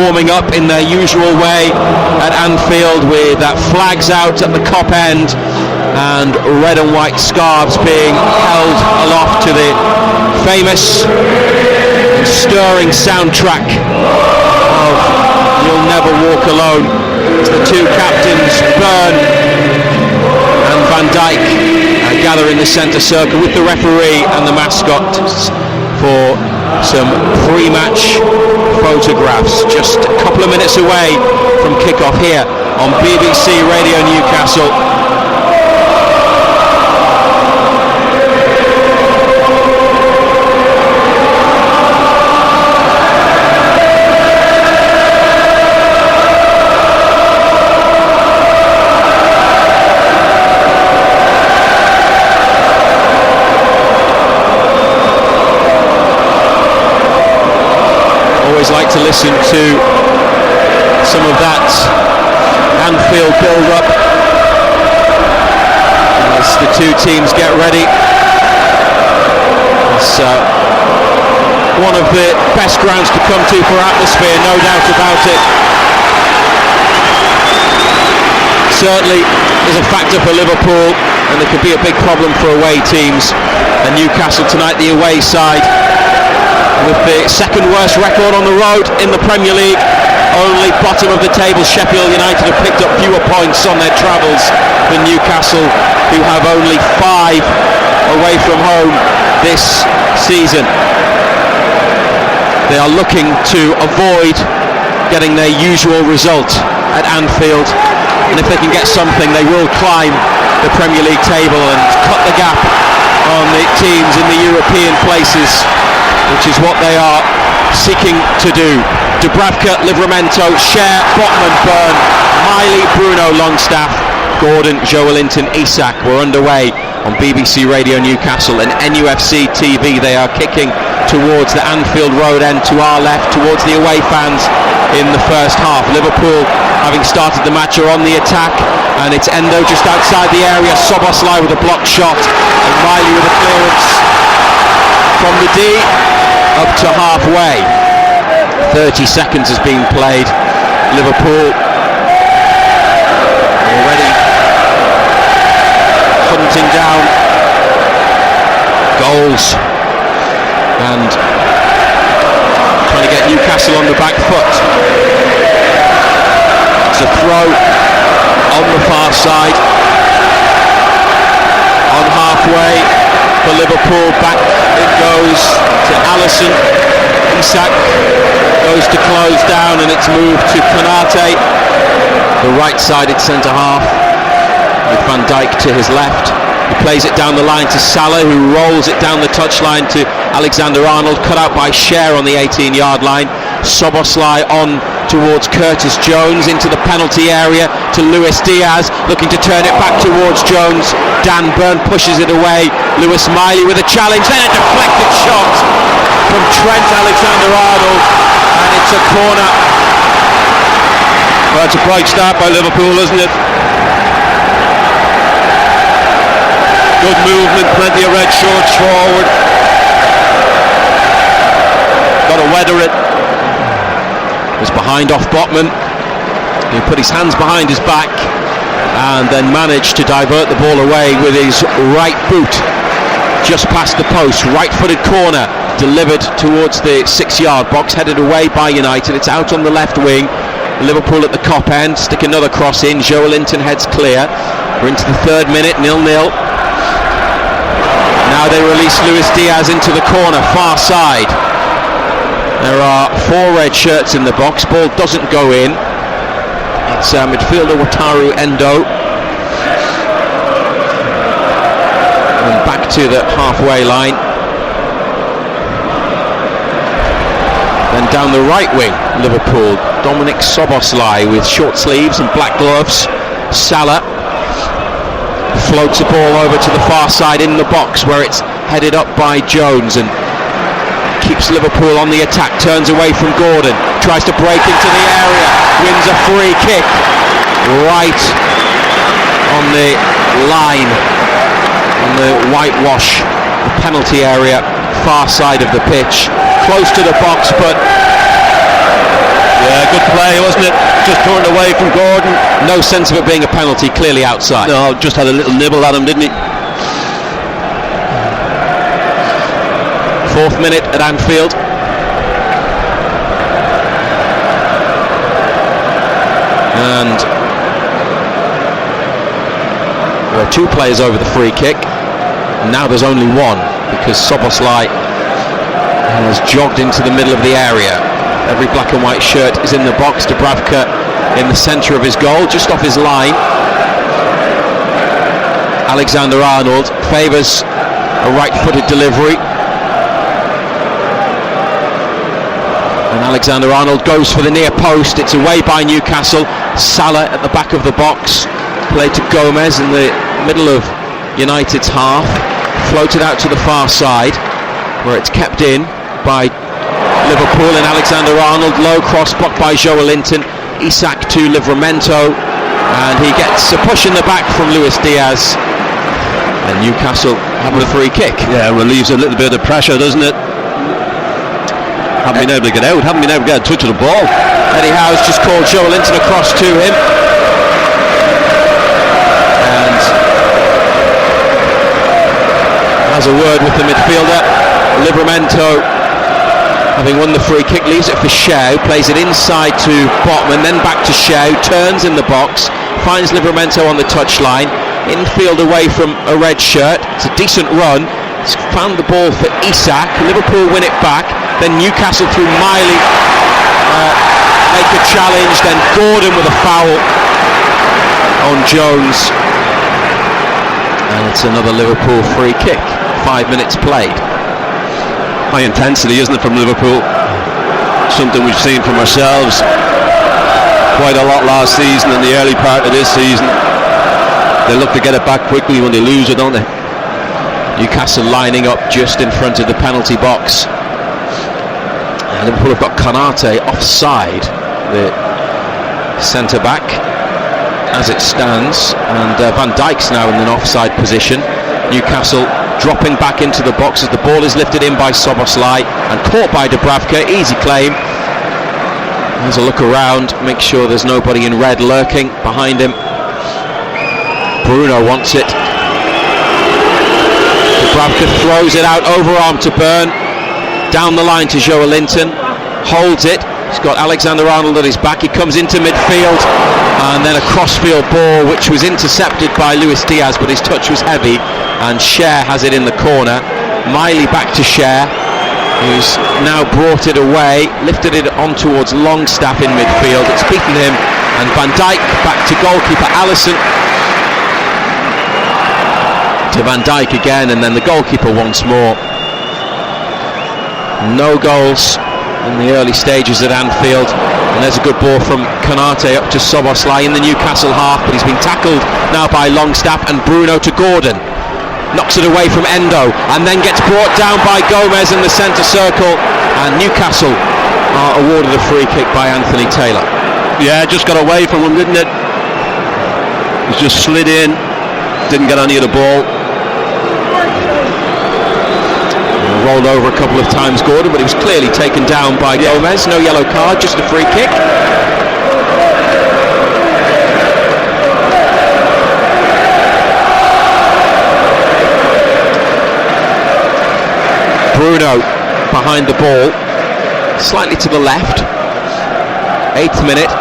warming up in their usual way at Anfield, with flags out at the Kop end and red and white scarves being held aloft to the famous and stirring soundtrack of You'll Never Walk Alone. It's the two captains, Byrne and Van Dijk, gather in the centre circle with the referee and the mascots for some pre-match photographs. Just a couple of minutes away from kick-off here on BBC Radio Newcastle. Like to listen to some of that Anfield build-up as the two teams get ready. It's one of the best grounds to come to for atmosphere, no doubt about it. Certainly is a factor for Liverpool, and it could be a big problem for away teams. And Newcastle tonight, the away side, with the second worst record on the road in the Premier League. Only bottom of the table Sheffield United have picked up fewer points on their travels than Newcastle, who have only 5 away from home this season. They are looking to avoid getting their usual result at Anfield, and if they can get something, they will climb the Premier League table and cut the gap on the teams in the European places, which is what they are seeking to do. Dubravka, Livramento, Cher, Botman, Byrne, Miley, Bruno, Longstaff, Gordon, Joelinton, Isak. We're underway on BBC Radio Newcastle and NUFC TV. They are kicking towards the Anfield Road end to our left, towards the away fans in the first half. Liverpool, having started the match, are on the attack, and it's Endo just outside the area. Szoboszlai with a blocked shot, and Miley with a clearance from the D up to halfway. 30 seconds has been played. Liverpool already hunting down goals and trying to get Newcastle on the back foot. It's a throw on the far side, on halfway for Liverpool. Back it goes to Alisson. Isak goes to close down, and it's moved to Konate, the right-sided centre-half, with Van Dijk to his left. He plays it down the line to Salah, who rolls it down the touchline to Alexander-Arnold, cut out by Cher on the 18-yard line. Szoboszlai on towards Curtis Jones into the penalty area to Luis Diaz, looking to turn it back towards Jones. Dan Burn pushes it away. Lewis Miley with a challenge, then a deflected shot from Trent Alexander-Arnold, and it's a corner. Well, it's a bright start by Liverpool, isn't it? Good movement, plenty of red shorts forward. Got to weather it. Was behind off Botman. He put his hands behind his back and then managed to divert the ball away with his right boot just past the post. Right-footed corner delivered towards the 6-yard box, headed away by United. It's out on the left wing. Liverpool at the Kop end, stick another cross in. Joelinton heads clear. We're into the 3rd minute, 0-0. Now they release Luis Diaz into the corner, far side. There are 4 red shirts in the box. Ball doesn't go in. It's midfielder Wataru Endo. And back to the halfway line. Then down the right wing, Liverpool, Dominic Szoboszlai with short sleeves and black gloves. Salah floats the ball over to the far side in the box, where it's headed up by Jones and keeps Liverpool on the attack. Turns away from Gordon, tries to break into the area, wins a free kick right on the line, on the whitewash, the penalty area, far side of the pitch, close to the box, but Yeah, good play, wasn't it? Just turned away from Gordon. No sense of it being a penalty, clearly outside. No, just had a little nibble at him, didn't he? 4th minute at Anfield. And there are 2 players over the free kick. Now there's only one, because Soboslai has jogged into the middle of the area. Every black and white shirt is in the box. Dubravka in the centre of his goal, just off his line. Alexander-Arnold favours a right-footed delivery. And Alexander-Arnold goes for the near post. It's away by Newcastle. Salah at the back of the box. Played to Gomez in the middle of United's half. Floated out to the far side, where it's kept in by Liverpool and Alexander-Arnold. Low cross blocked by Joelinton. Isak to Livramento, and he gets a push in the back from Luis Diaz. And Newcastle have a free kick. Yeah, relieves a little bit of pressure, doesn't it? Haven't been able to get out, haven't been able to get a touch of the ball. Eddie Howe's just called Joelinton across to him. And has a word with the midfielder. Livramento, having won the free kick, leaves it for Shaw, plays it inside to Botman, then back to Shaw, turns in the box, finds Livramento on the touchline, infield away from a red shirt. It's a decent run. He's found the ball for Isak. Liverpool win it back. Then Newcastle through Miley make a challenge. Then Gordon with a foul on Jones. And it's another Liverpool free kick. 5 minutes played. High intensity, isn't it, from Liverpool? Something we've seen from ourselves quite a lot last season and the early part of this season. They look to get it back quickly when they lose it, don't they? Newcastle lining up just in front of the penalty box. Liverpool have got Konate offside, the centre-back, as it stands, and Van Dijk's now in an offside position. Newcastle dropping back into the box as the ball is lifted in by Soboslai and caught by Dubravka. Easy claim. Has a look around, make sure there's nobody in red lurking behind him. Bruno wants it. Dubravka throws it out, overarm to Byrne. Down the line to Joelinton, holds it. He's got Alexander-Arnold at his back. He comes into midfield, and then a crossfield ball which was intercepted by Luis Diaz, but his touch was heavy, and Cher has it in the corner. Miley back to Cher, who's now brought it away, lifted it on towards Longstaff in midfield. It's beaten him, and Van Dijk back to goalkeeper Alisson. To Van Dijk again, and then the goalkeeper once more. No goals in the early stages at Anfield, and there's a good ball from Konate up to Soboslai in the Newcastle half, but he's been tackled now by Longstaff, and Bruno to Gordon, knocks it away from Endo, and then gets brought down by Gomez in the centre circle, and Newcastle are awarded a free kick by Anthony Taylor. Yeah, just got away from him, didn't it? He's just slid in, didn't get any of the ball. Rolled over a couple of times, Gordon, but he was clearly taken down by Gomez. No yellow card, just a free kick. Bruno behind the ball, slightly to the left. 8th minute,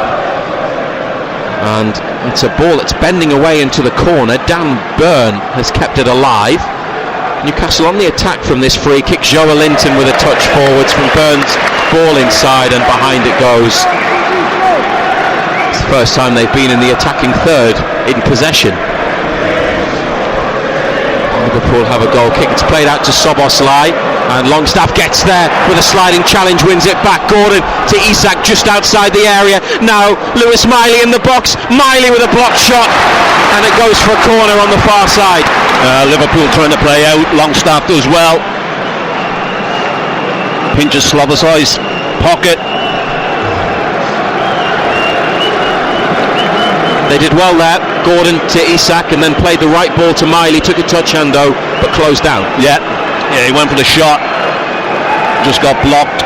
and it's a ball that's bending away into the corner. Dan Byrne has kept it alive. Newcastle on the attack from this free kick. Joelinton with a touch forwards from Byrne's ball inside, and behind it goes. It's the first time they've been in the attacking third in possession. Liverpool have a goal kick. It's played out to Soboslai, and Longstaff gets there with a sliding challenge, wins it back. Gordon to Isak just outside the area. Now Lewis Miley in the box. Miley with a blocked shot, and it goes for a corner on the far side. Liverpool trying to play out. Longstaff does well. Pinches Soboslai's pocket. They did well there. Gordon to Isak, and then played the right ball to Miley. Took a touch Endo, but closed down. Yeah, he went for the shot. Just got blocked.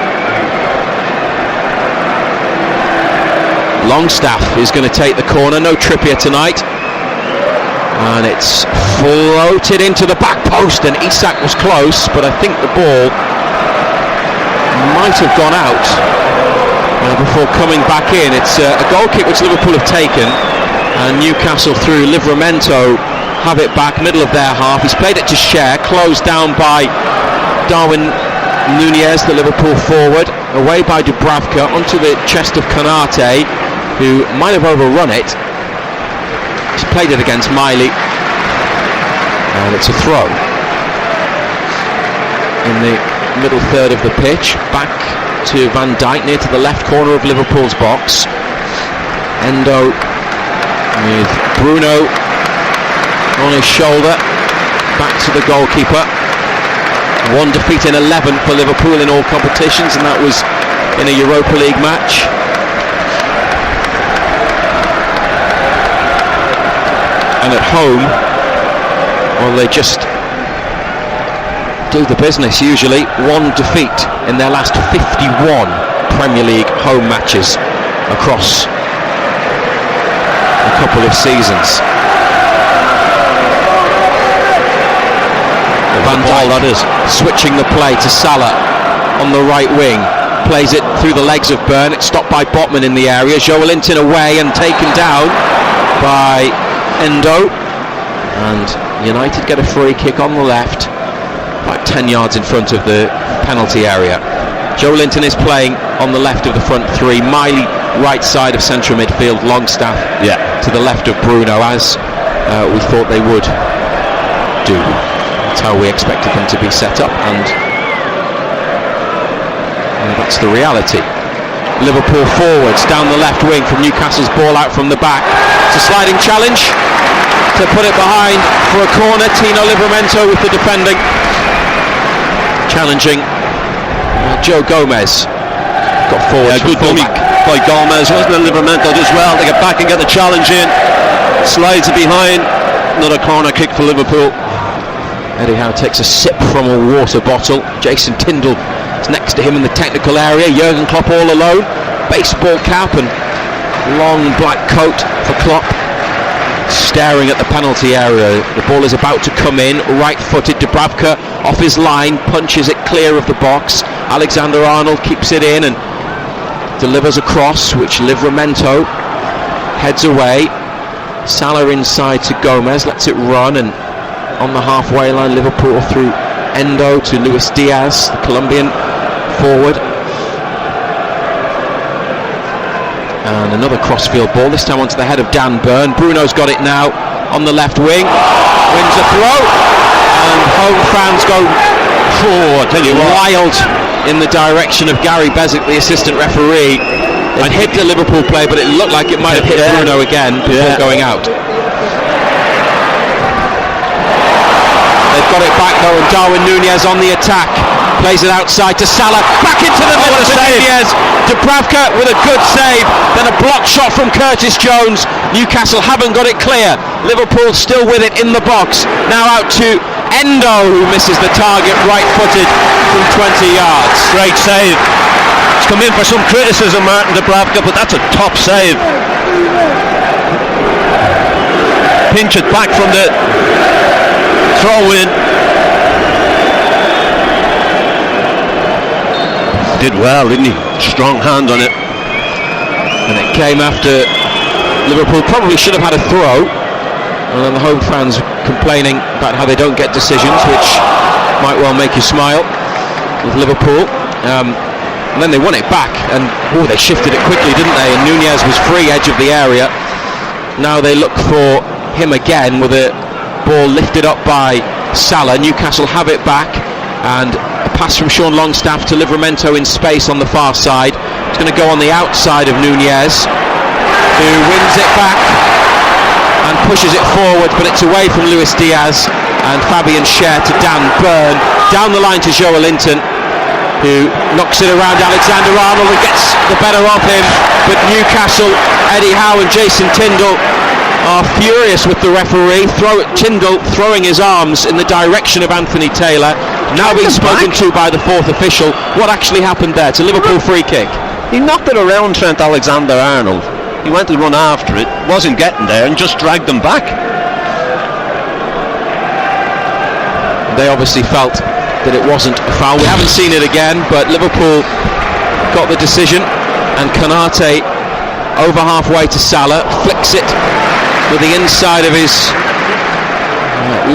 Longstaff is going to take the corner. No Trippier tonight. And it's floated into the back post, and Isak was close, but I think the ball might have gone out before coming back in. It's a goal kick which Liverpool have taken, and Newcastle through Livramento have it back, middle of their half. He's played it to Cher, closed down by Darwin Nunez, the Liverpool forward, away by Dubravka, onto the chest of Konate, who might have overrun it. He's played it against Miley, and it's a throw in the middle third of the pitch, back to Van Dijk near to the left corner of Liverpool's box. Endo with Bruno on his shoulder, back to the goalkeeper. One defeat in 11 for Liverpool in all competitions, and that was in a Europa League match. And at home, well, they just do the business usually. One defeat in their last 51 Premier League home matches across a couple of seasons. Van Dijk, that is, switching the play to Salah on the right wing, plays it through the legs of Burn. It's stopped by Botman in the area. Joelinton away and taken down by Endo, and United get a free kick on the left, about 10 yards in front of the penalty area. Joelinton is playing on the left of the front three, Miley right side of central midfield, Longstaff to the left of Bruno, as we thought they would do. That's how we expected them to be set up, and that's the reality. Liverpool forwards down the left wing from Newcastle's ball out from the back. It's a sliding challenge to put it behind for a corner. Tino Livramento with the defending, challenging Joe Gomez. Got forward. Good dummy by Gomez, wasn't it? Livramento does well to get back and get the challenge in. Slides it behind. Another corner kick for Liverpool. Eddie Howe takes a sip from a water bottle. Jason Tindall is next to him in the technical area. Jurgen Klopp all alone. Baseball cap and long black coat for Klopp, staring at the penalty area. The ball is about to come in. Right-footed Dubravka off his line, punches it clear of the box. Alexander-Arnold keeps it in and delivers a cross, which Livramento heads away. Salah inside to Gomez, lets it run, and on the halfway line, Liverpool through Endo to Luis Diaz, the Colombian forward. And another crossfield ball, this time onto the head of Dan Burn. Bruno's got it now on the left wing, wins a throw, and home fans go wild in the direction of Gary Bezic, the assistant referee. It hit the Liverpool play, but it looked like it might have hit Bruno again before going out. They've got it back though, and Darwin Nunez on the attack, plays it outside to Salah, back into the middle to Nunez. Dubravka with a good save, then a block shot from Curtis Jones. Newcastle haven't got it clear. Liverpool still with it in the box. Now out to Endo, who misses the target, right-footed from 20 yards. Great save. It's come in for some criticism, Martin Dubravka, but that's a top save. Pinch it back from the throw in. Did well, didn't he? Strong hand on it. And it came after Liverpool probably should have had a throw, and then the home fans complaining about how they don't get decisions, which might well make you smile with Liverpool. And then they won it back, and they shifted it quickly, didn't they? And Nunez was free edge of the area. Now they look for him again with a ball lifted up by Salah. Newcastle have it back, and a pass from Sean Longstaff to Livramento in space on the far side. It's going to go on the outside of Nunez, who wins it back and pushes it forward, but it's away from Luis Diaz and Fabian Cher to Dan Burn. Down the line to Joelinton, who knocks it around Alexander-Arnold and gets the better of him. But Newcastle, Eddie Howe and Jason Tindall are furious with the referee. Tindall throwing his arms in the direction of Anthony Taylor, now being spoken to by the fourth official. What actually happened there? It's a Liverpool free kick. He knocked it around Trent Alexander-Arnold. He went to run after it, wasn't getting there, and just dragged them back. They obviously felt that it wasn't a foul. We haven't seen it again, but Liverpool got the decision, and Konate over halfway to Salah, flicks it with the inside of his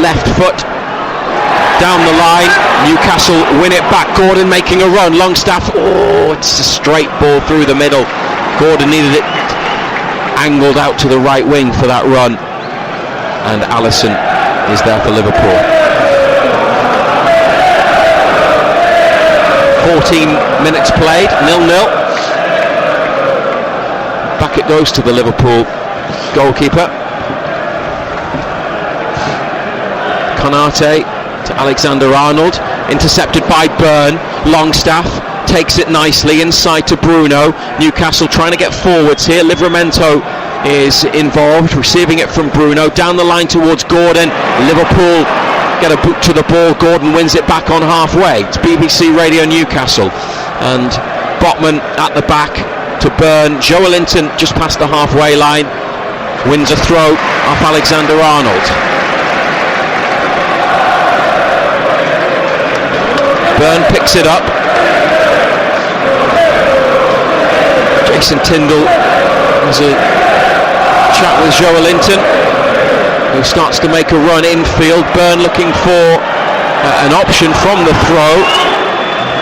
left foot down the line. Newcastle win it back. Gordon making a run. Longstaff, it's a straight ball through the middle. Gordon needed it angled out to the right wing for that run, and Alisson is there for Liverpool. 14 minutes played, 0-0. Back it goes to the Liverpool goalkeeper. Konate to Alexander-Arnold, intercepted by Byrne. Longstaff takes it nicely inside to Bruno. Newcastle trying to get forwards here. Livramento is involved, receiving it from Bruno. Down the line towards Gordon. Liverpool get a boot to the ball. Gordon wins it back on halfway. It's BBC Radio Newcastle. And Botman at the back to Byrne. Joelinton just past the halfway line. Wins a throw off Alexander-Arnold. Byrne picks it up. Jason Tindall has a chat with Joelinton, who starts to make a run infield. Byrne looking for an option from the throw.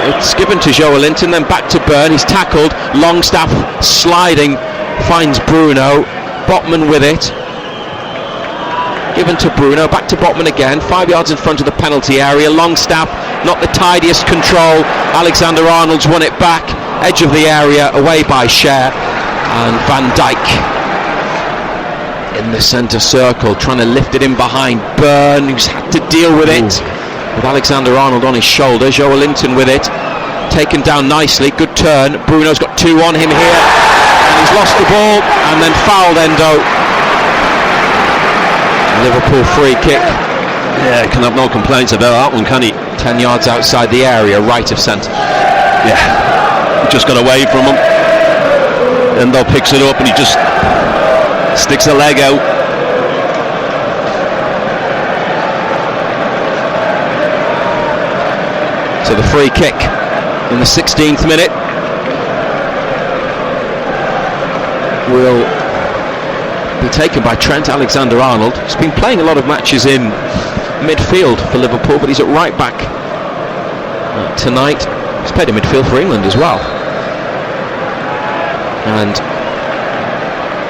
It's given to Joelinton, then back to Byrne. He's tackled. Longstaff sliding, finds Bruno. Botman with it. Given to Bruno, back to Botman again. 5 yards in front of the penalty area. Longstaff, not the tidiest control. Alexander-Arnold's won it back. Edge of the area, away by Cher. And Van Dijk in the centre circle, trying to lift it in behind Byrne, who's had to deal with it. With Alexander-Arnold on his shoulder. Joelinton with it, taken down nicely, good turn. Bruno's got two on him here, and he's lost the ball, and then fouled Endo. Liverpool free kick. Yeah, can have no complaints about that one, can he? 10 yards outside the area, right of centre. Yeah, he just got away from him. Endo picks it up and he just sticks a leg out. So the free kick in the 16th minute will be taken by Trent Alexander-Arnold. He's been playing a lot of matches in midfield for Liverpool, but he's at right back tonight. He's played in midfield for England as well. And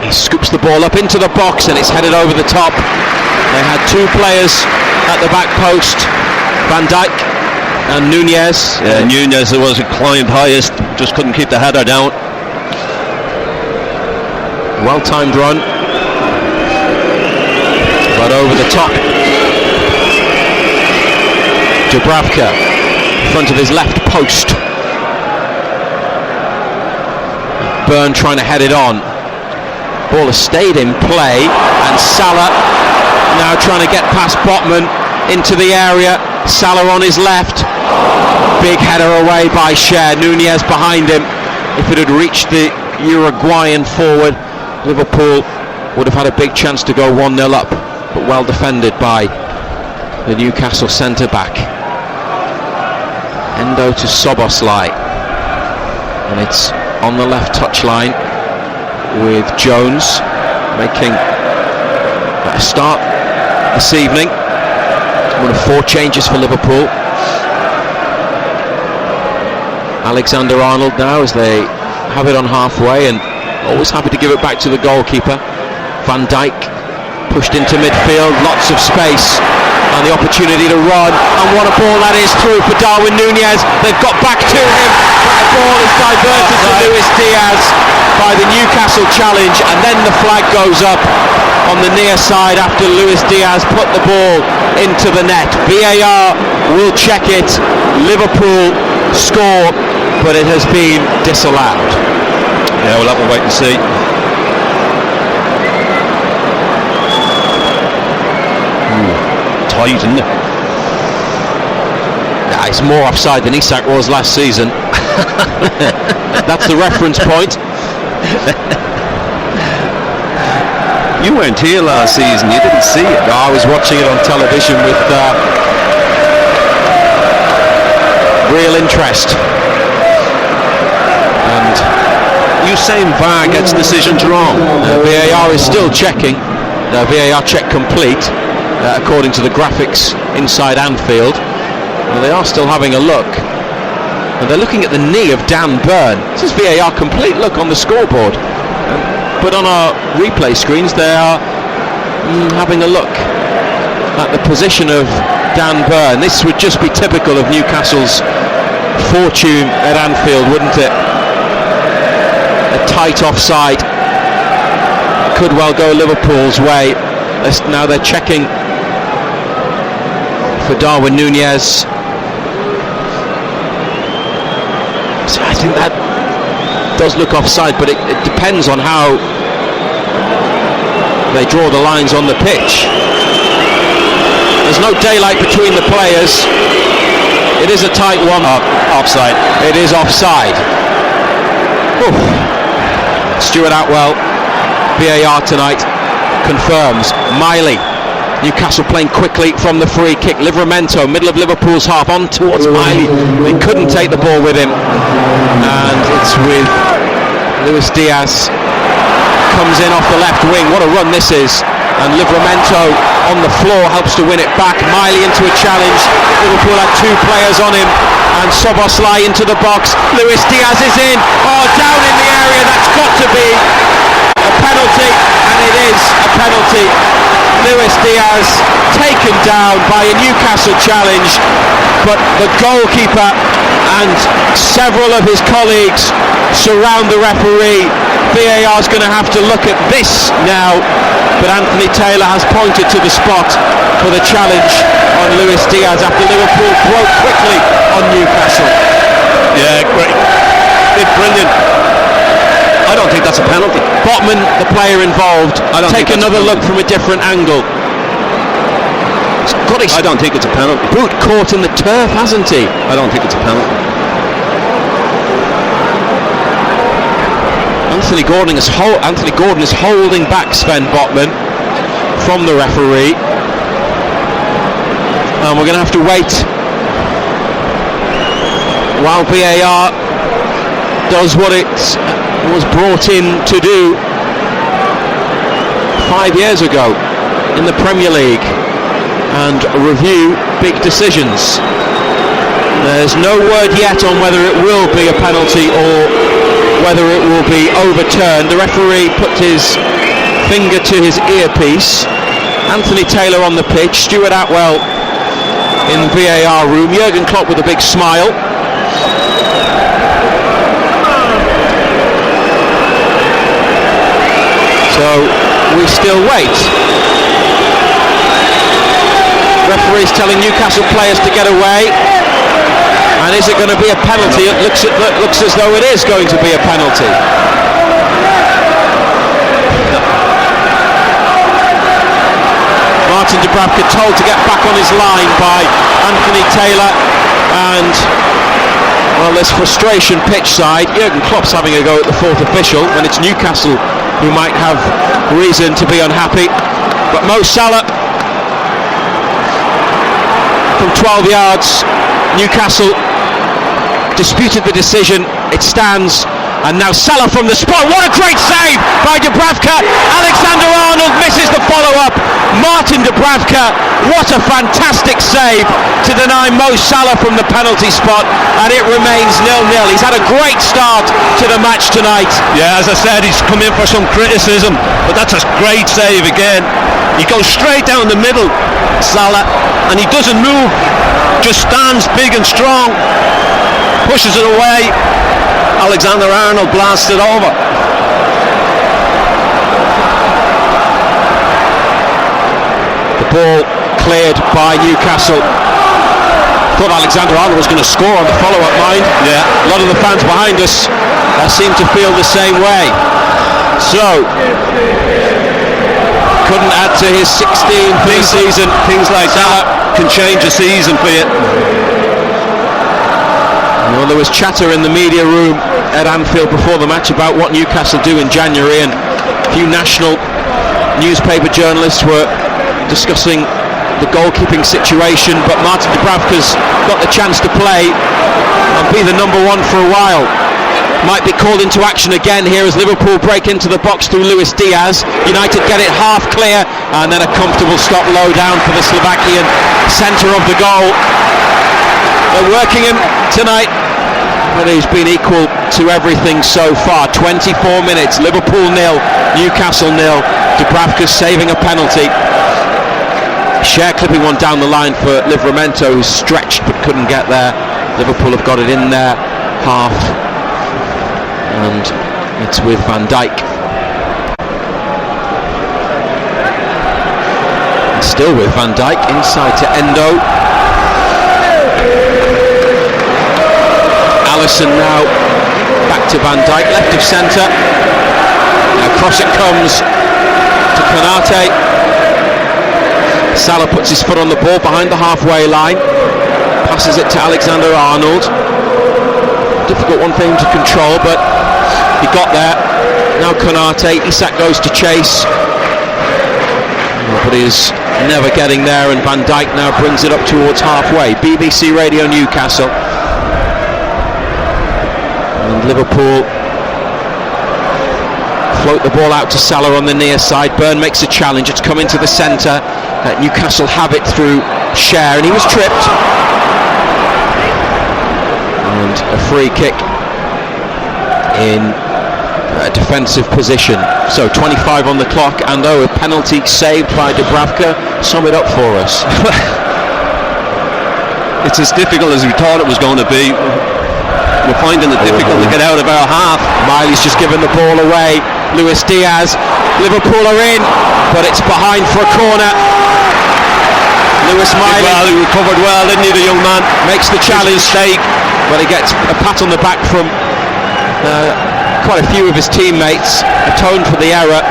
he scoops the ball up into the box, and it's headed over the top. They had two players at the back post, Van Dijk and Nunez. Yeah, Nunez, it was a climbed highest, just couldn't keep the header down. Well-timed run, but over the top. Dubravka in front of his left post. Byrne trying to head it on. Ball has stayed in play, and Salah now trying to get past Botman into the area. Salah on his left. Big header away by Cher. Nunez behind him. If it had reached the Uruguayan forward, Liverpool would have had a big chance to go 1-0 up, but well defended by the Newcastle centre-back. Endo to Soboslai, and it's on the left touchline with Jones making a start this evening. One of 4 changes for Liverpool. Alexander-Arnold now, as they have it on halfway, and always happy to give it back to the goalkeeper. Van Dijk pushed into midfield, lots of space and the opportunity to run, and what a ball that is through for Darwin Nunez. They've got back to him, but the ball is diverted to Luis Diaz by the Newcastle challenge, and then the flag goes up on the near side after Luis Diaz put the ball into the net. VAR will check it. Liverpool score, but it has been disallowed. Yeah, we'll have to wait and see. Tight, isn't it? Nah, it's more offside than Isak was last season. That's the reference point. You weren't here last season, you didn't see it. No, I was watching it on television with real interest. And Usain VAR gets decisions wrong. VAR is still checking. VAR check complete, according to the graphics inside Anfield. Well, they are still having a look. And they're looking at the knee of Dan Burn. This is VAR complete, look on the scoreboard. But on our replay screens they are having a look at the position of Dan Burn. This would just be typical of Newcastle's fortune at Anfield, wouldn't it? A tight offside could well go Liverpool's way. Now they're checking for Darwin Núñez. So I think that does look offside, but it depends on how they draw the lines on the pitch. There's no daylight between the players. It is a tight one. Offside. It is offside. Oof. Stuart Atwell, VAR tonight, confirms. Miley, Newcastle playing quickly from the free kick. Livramento, middle of Liverpool's half, on towards Miley. They couldn't take the ball with him. And it's with Luis Diaz. Comes in off the left wing. What a run this is. And Livramento on the floor helps to win it back. Miley into a challenge. Liverpool had two players on him. And Soboslai into the box. Luis Diaz is in. Oh, down in the area. That's got to be a penalty. And it is a penalty. Luis Diaz taken down by a Newcastle challenge, but the goalkeeper and several of his colleagues surround the referee. VAR is going to have to look at this now, but Anthony Taylor has pointed to the spot for the challenge on Luis Diaz after Liverpool broke quickly on Newcastle. Yeah, great. It's brilliant. I don't think that's a penalty. Botman, the player involved, take another look from a different angle. I don't think it's a penalty. Boot caught in the turf, hasn't he? I don't think it's a penalty. Anthony Gordon is holding back Sven Botman from the referee. And we're going to have to wait while VAR does what it was brought in to do 5 years ago in the Premier League and review big decisions. There's no word yet on whether it will be a penalty or whether it will be overturned. The referee put his finger to his earpiece. Anthony Taylor on the pitch, Stuart Atwell in the VAR room, Jurgen Klopp with a big smile. So we still wait. Referee's telling Newcastle players to get away. And is it going to be a penalty? It looks as though it is going to be a penalty. Martin Dubravka told to get back on his line by Anthony Taylor. And well, there's frustration pitch side. Jurgen Klopp's having a go at the fourth official when it's Newcastle who might have reason to be unhappy. But Mo Salah from 12 yards, Newcastle disputed the decision. It stands, and now Salah from the spot. What a great save by Dubravka. Alexander-Arnold misses the follow-up. Martin Dubravka, what a fantastic save to deny Mo Salah from the penalty spot, and it remains 0-0. He's had a great start to the match tonight. Yeah, as I said, he's come in for some criticism, but that's a great save again. He goes straight down the middle, Salah, and he doesn't move, just stands big and strong, pushes it away. Alexander-Arnold blasts it over. The ball cleared by Newcastle. Thought Alexander-Arnold was going to score on the follow-up, mind. Yeah. A lot of the fans behind us seem to feel the same way. So, couldn't add to his 16th season. Things like that can change a season for you. Well, there was chatter in the media room at Anfield before the match about what Newcastle do in January, and a few national newspaper journalists were discussing the goalkeeping situation, but Martin Dubravka's got the chance to play and be the number one for a while. Might be called into action again here as Liverpool break into the box through Luis Diaz. United get it half clear, and then a comfortable stop low down for the Slovakian centre of the goal. They're working him tonight, but he's been equal to everything so far. 24 minutes, Liverpool 0, Newcastle 0. Dubravka saving a penalty. Cher clipping one down the line for Livramento, who's stretched but couldn't get there. Liverpool have got it in there, half, and it's with Van Dijk. And still with Van Dijk, inside to Endo. Alisson now back to Van Dijk, left of centre. Now cross it comes to Konate. Salah puts his foot on the ball behind the halfway line, passes it to Alexander-Arnold. Difficult one for him to control, but he got there. Now Konate, Isak goes to chase, but he's never getting there, and Van Dijk now brings it up towards halfway. BBC Radio Newcastle. And Liverpool float the ball out to Salah on the near side. Burn makes a challenge, it's come into the centre. Newcastle have it through Cher, and he was tripped. And a free kick in a defensive position. So 25 on the clock, and a penalty saved by Dubravka. Sum it up for us. It's as difficult as we thought it was going to be. We're finding it difficult to get out of our half. Miley's just given the ball away. Luis Diaz. Liverpool are in, but it's behind for a corner. Lewis Miley. Well, he recovered well, didn't he, the young man? Makes the challenge, but he gets a pat on the back from quite a few of his teammates. Atoned for the error.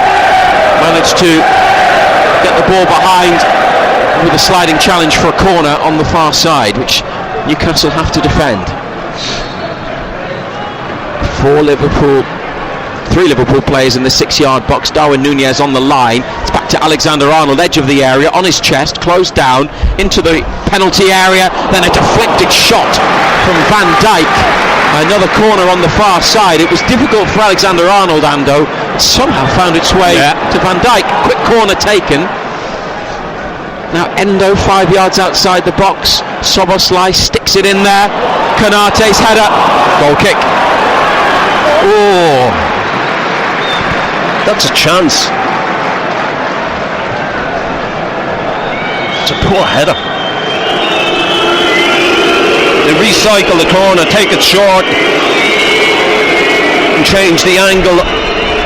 Managed to get the ball behind with a sliding challenge for a corner on the far side, which Newcastle have to defend. Three Liverpool players in the 6-yard box. Darwin Núñez on the line. It's back to Alexander-Arnold, edge of the area, on his chest, closed down into the penalty area. Then a deflected shot from Van Dijk. Another corner on the far side. It was difficult for Alexander-Arnold, Ando. It somehow found its way to Van Dijk. Quick corner taken. Now Endo 5 yards outside the box. Szoboszlai sticks it in there. Konate's header. Goal kick. Oh, that's a chance. It's a poor header. They recycle the corner, take it short, and change the angle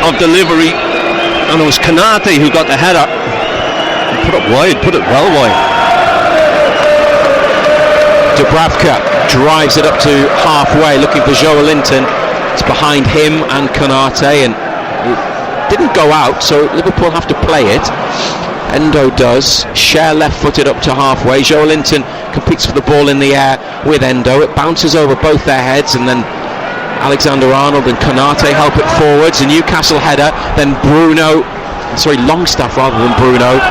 of delivery. And it was Konate who got the header. Put it wide, put it well wide. Dubravka drives it up to halfway, looking for Joelinton. It's behind him and Konate, and it didn't go out, so Liverpool have to play it. Endo does. Cher left-footed up to halfway. Joelinton competes for the ball in the air with Endo. It bounces over both their heads, and then Alexander-Arnold and Konate help it forwards. A Newcastle header, then Longstaff rather than Bruno,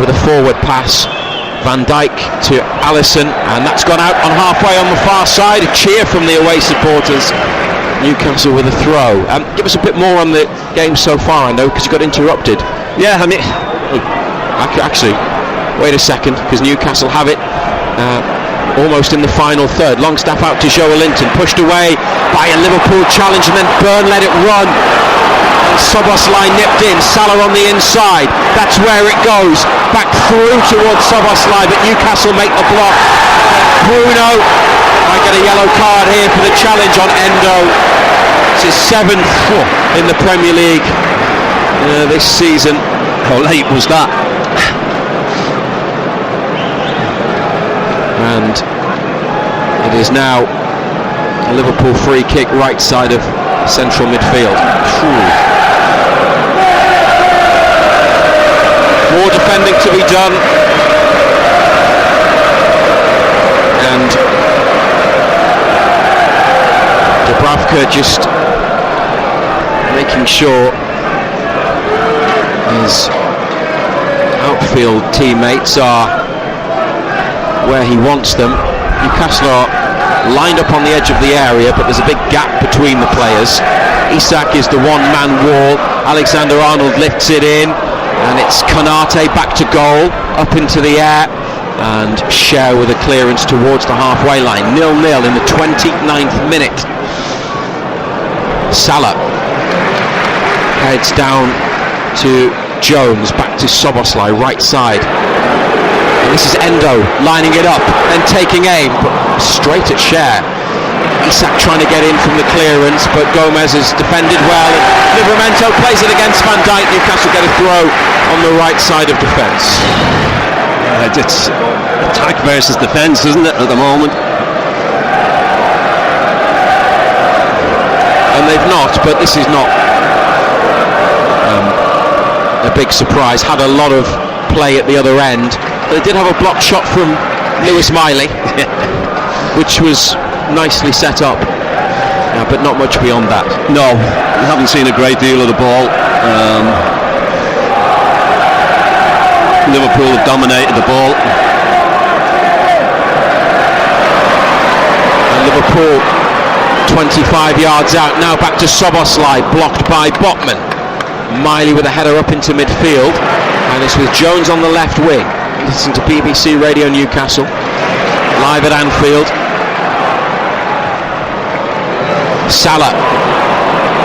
with a forward pass. Van Dijk to Alisson, and that's gone out on halfway on the far side. A cheer from the away supporters. Newcastle with a throw. Give us a bit more on the game so far, I know, because you got interrupted. Yeah, I mean, actually, wait a second, because Newcastle have it almost in the final third. Longstaff out to Joelinton, pushed away by a Liverpool challenge, and then Burn let it run. And Szoboszlai nipped in. Salah on the inside. That's where it goes. Back through towards Szoboszlai, but Newcastle make the block. Bruno might get a yellow card here for the challenge on Endo. It's his 7th in the Premier League this season. How late was that? And it is now a Liverpool free kick right side of central midfield. More defending to be done, and Dubravka just making sure his Anfield teammates are where he wants them. Newcastle are lined up on the edge of the area, but there's a big gap between the players. Isak is the one-man wall. Alexander-Arnold lifts it in, and it's Konate back to goal, up into the air, and Cher with a clearance towards the halfway line. 0-0 in the 29th minute. Salah heads down to Jones, back to Soboslai, right side. And this is Endo lining it up, then taking aim, but straight at Cher. Isak trying to get in from the clearance, but Gomez has defended well, and Livramento plays it against Van Dijk. Newcastle get a throw on the right side of defence. It's attack versus defence, isn't it, at the moment? And they've not, but this is not a big surprise. Had a lot of play at the other end. They did have a blocked shot from Lewis Miley, which was nicely set up, but not much beyond that. No, we haven't seen a great deal of the ball. Liverpool have dominated the ball. And Liverpool 25 yards out, now back to Soboslai, blocked by Botman. Miley with a header up into midfield, and it's with Jones on the left wing. Listen to BBC Radio Newcastle, live at Anfield. Salah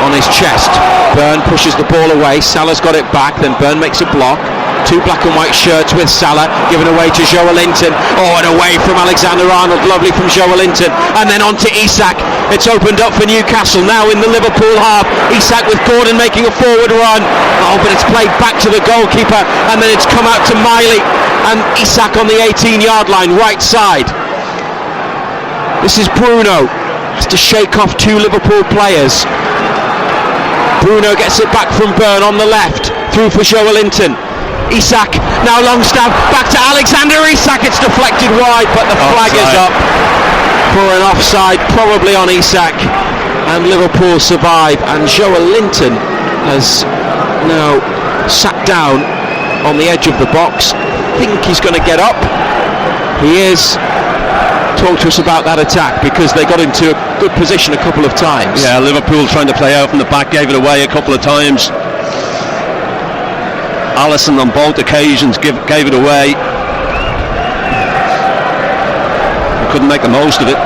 on his chest. Byrne pushes the ball away. Salah's got it back, then Byrne makes a block. Two black and white shirts with Salah, given away to Joelinton. Oh, and away from Alexander-Arnold, lovely from Joelinton. And then on to Isak. It's opened up for Newcastle now in the Liverpool half. Isak with Gordon making a forward run. Oh, but it's played back to the goalkeeper, and then it's come out to Miley. And Isak on the 18-yard line, right side. This is Bruno. Has to shake off two Liverpool players. Bruno gets it back from Byrne on the left, through for Joelinton. Isak, now Longstaff, back to Alexander Isak. It's deflected wide, but the flag is up for an offside, probably on Isak, and Liverpool survive. And Joelinton has now sat down on the edge of the box. I think he's going to get up. He is. Talk to us about that attack, because they got into a good position a couple of times. Yeah, Liverpool trying to play out from the back, gave it away a couple of times. Alisson on both occasions gave it away. We couldn't make the most of it.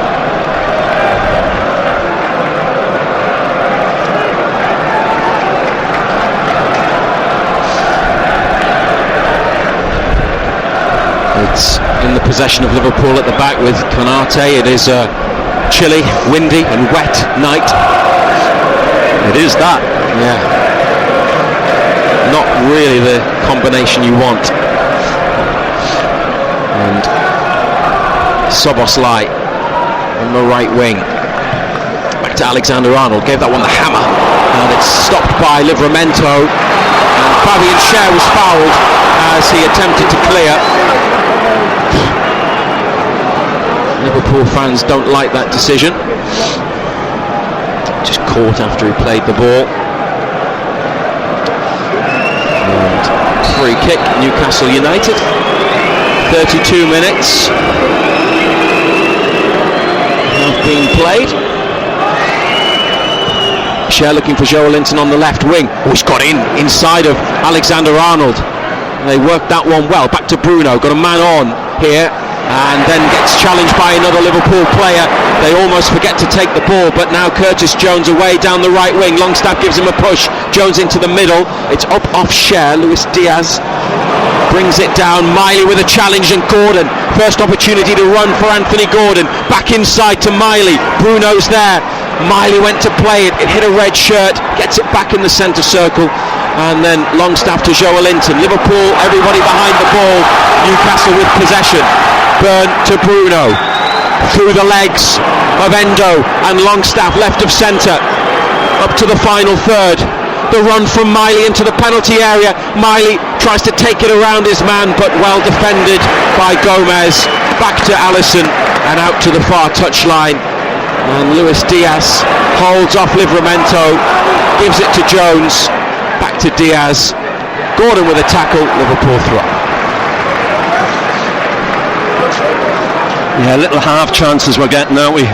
It's in the possession of Liverpool at the back with Konate. It is a chilly, windy and wet night. It is that. Yeah. Not really the combination you want. And Soboslai on the right wing. Back to Alexander-Arnold. Gave that one the hammer. And it's stopped by Livramento. And Fabian Cher was fouled as he attempted to clear. Liverpool fans don't like that decision. Just caught after he played the ball. And free kick, Newcastle United. 32 minutes have been played. Cher looking for Joelinton on the left wing. Oh, he's got inside of Alexander-Arnold. They worked that one well. Back to Bruno. Got a man on here. And then gets challenged by another Liverpool player. They almost forget to take the ball, but now Curtis Jones away down the right wing. Longstaff gives him a push. Jones into the middle. It's up off Cher. Luis Diaz brings it down. Miley with a challenge, and Gordon. First opportunity to run for Anthony Gordon. Back inside to Miley. Bruno's there. Miley went to play it. It hit a red shirt. Gets it back in the centre circle. And then Longstaff to Joelinton. Liverpool, everybody behind the ball. Newcastle with possession. Byrne to Bruno, through the legs of Endo, and Longstaff left of centre, up to the final third. The run from Miley into the penalty area. Miley tries to take it around his man, but well defended by Gomez. Back to Alisson and out to the far touchline. And Luis Diaz holds off Livramento, gives it to Jones, back to Diaz. Gordon with a tackle, Liverpool throw. Yeah, little half chances we're getting, aren't we?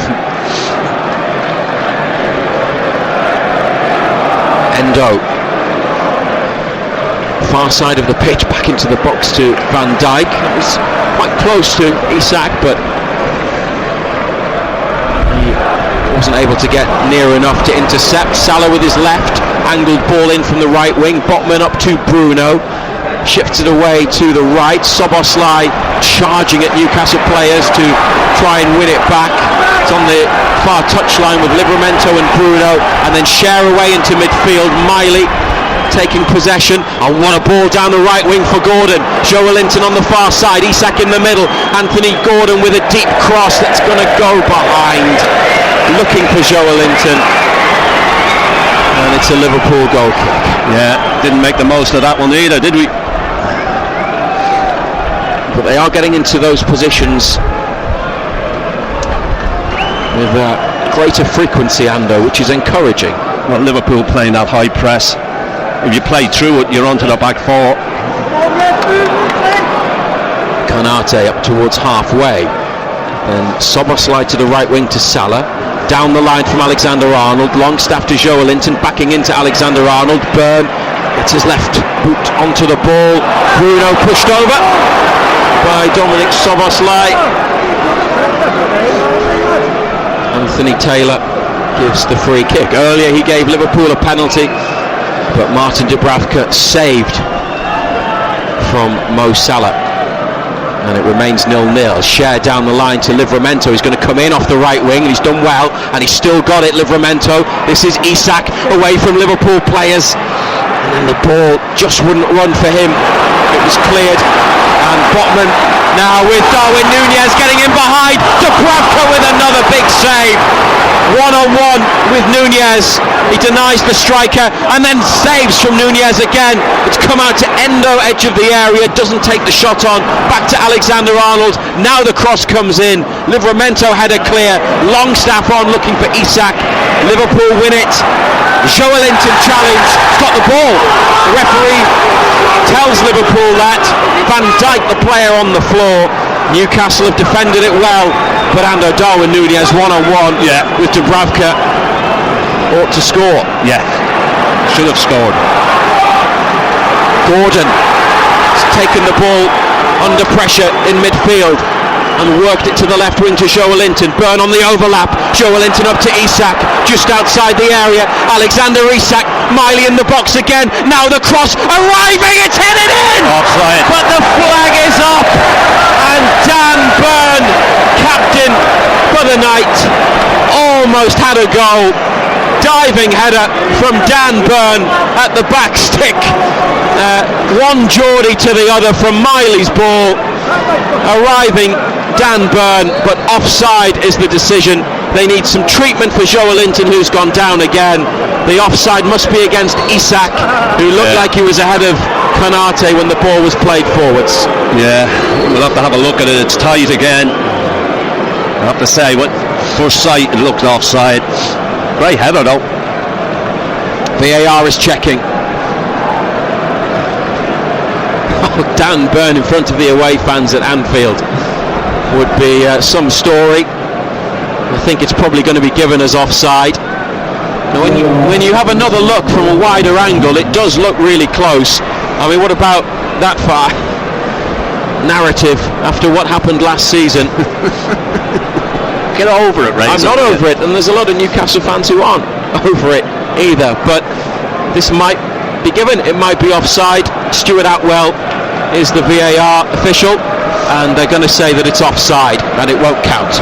Endo, far side of the pitch, back into the box to Van Dijk. That was quite close to Isak, but he wasn't able to get near enough to intercept. Salah with his left, angled ball in from the right wing. Botman up to Bruno, shifted away to the right. Szoboszlai charging at Newcastle players to try and win it back. It's on the far touchline with Livramento and Bruno, and then share away into midfield. Miley taking possession, and what a ball down the right wing for Gordon. Joelinton on the far side, Isak in the middle. Anthony Gordon with a deep cross that's going to go behind, looking for Joelinton, and it's a Liverpool goal kick. Yeah, didn't make the most of that one either, did we? But they are getting into those positions with greater frequency, Ando, which is encouraging. Well, Liverpool playing that high press. If you play through it, you're onto the back four. Konate up towards halfway, and Szoboszlai to the right wing to Salah. Down the line from Alexander-Arnold, Longstaff to Joelinton, backing into Alexander-Arnold. Burn gets his left boot onto the ball. Bruno pushed over by Dominic Szoboszlai. Anthony Taylor gives the free kick. Earlier he gave Liverpool a penalty, but Martin Dubravka saved from Mo Salah, and it remains 0-0. Share down the line to Livramento. He's going to come in off the right wing, and he's done well, and he's still got it. Livramento. This is Isak away from Liverpool players, and then the ball just wouldn't run for him. It was cleared, and Botman now with Darwin Núñez getting in behind. Dubravka with another big save. One-on-one with Núñez. He denies the striker and then saves from Núñez again. It's come out to Endo, edge of the area, doesn't take the shot on. Back to Alexander-Arnold. Now the cross comes in. Livramento header clear. Longstaff on looking for Isak. Liverpool win it. Joelinton challenge. He's got the ball. The referee tells Liverpool that. Van Dijk, the player, on the floor. Newcastle have defended it well, but Ando, Darwin Núñez one-on-one with Dubravka ought to score. Yeah, should have scored. Gordon has taken the ball under pressure in midfield and worked it to the left wing to Joelinton. Burn on the overlap. Joelinton up to Isak, just outside the area. Alexander Isak, Miley in the box again. Now the cross arriving, it's headed in! Offside. But the flag is up, and Dan Burn, captain for the night, almost had a goal. Diving header from Dan Burn at the back stick. One Geordie to the other from Miley's ball. Arriving Dan Burn, but offside is the decision. They need some treatment for Joelinton, who's gone down again. The offside must be against Isak, who looked like he was ahead of Konate when the ball was played forwards. Yeah, we'll have to have a look at it. It's tight again. I have to say, what first sight it looked offside. Great header though. VAR is checking. Dan Burn in front of the away fans at Anfield would be some story. I think it's probably going to be given as offside. Now when you have another look from a wider angle, it does look really close. I mean, what about that far narrative after what happened last season? Get over it, right? I'm not over it, and there's a lot of Newcastle fans who aren't over it either, but this might be given. It might be offside. Stuart Atwell is the VAR official, and they're going to say that it's offside and it won't count.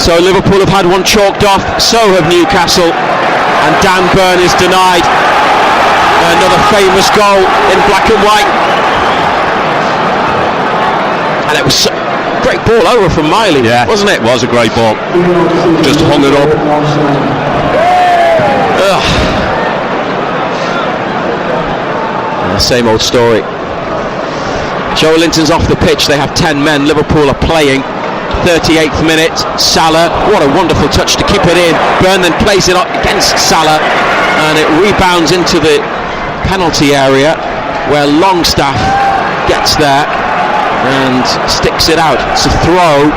So Liverpool have had one chalked off, so have Newcastle, and Dan Burn is denied another famous goal in black and white. And it was great ball over from Miley, wasn't it? It was a great ball. Just hung it up. Same old story. Joelinton's off the pitch. They have 10 men. Liverpool are playing. 38th minute. Salah, what a wonderful touch to keep it in. Burn then plays it up against Salah, and it rebounds into the penalty area where Longstaff gets there. and sticks it out. It's a throw,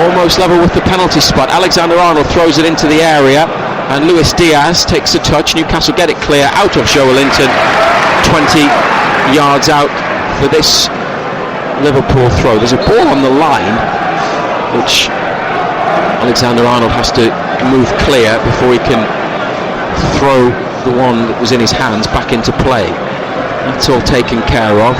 almost level with the penalty spot. Alexander-Arnold throws it into the area, and Luis Diaz takes a touch. Newcastle get it clear out of Joelinton, 20 yards out for this Liverpool throw. There's a ball on the line which Alexander-Arnold has to move clear before he can throw the one that was in his hands back into play. That's all taken care of.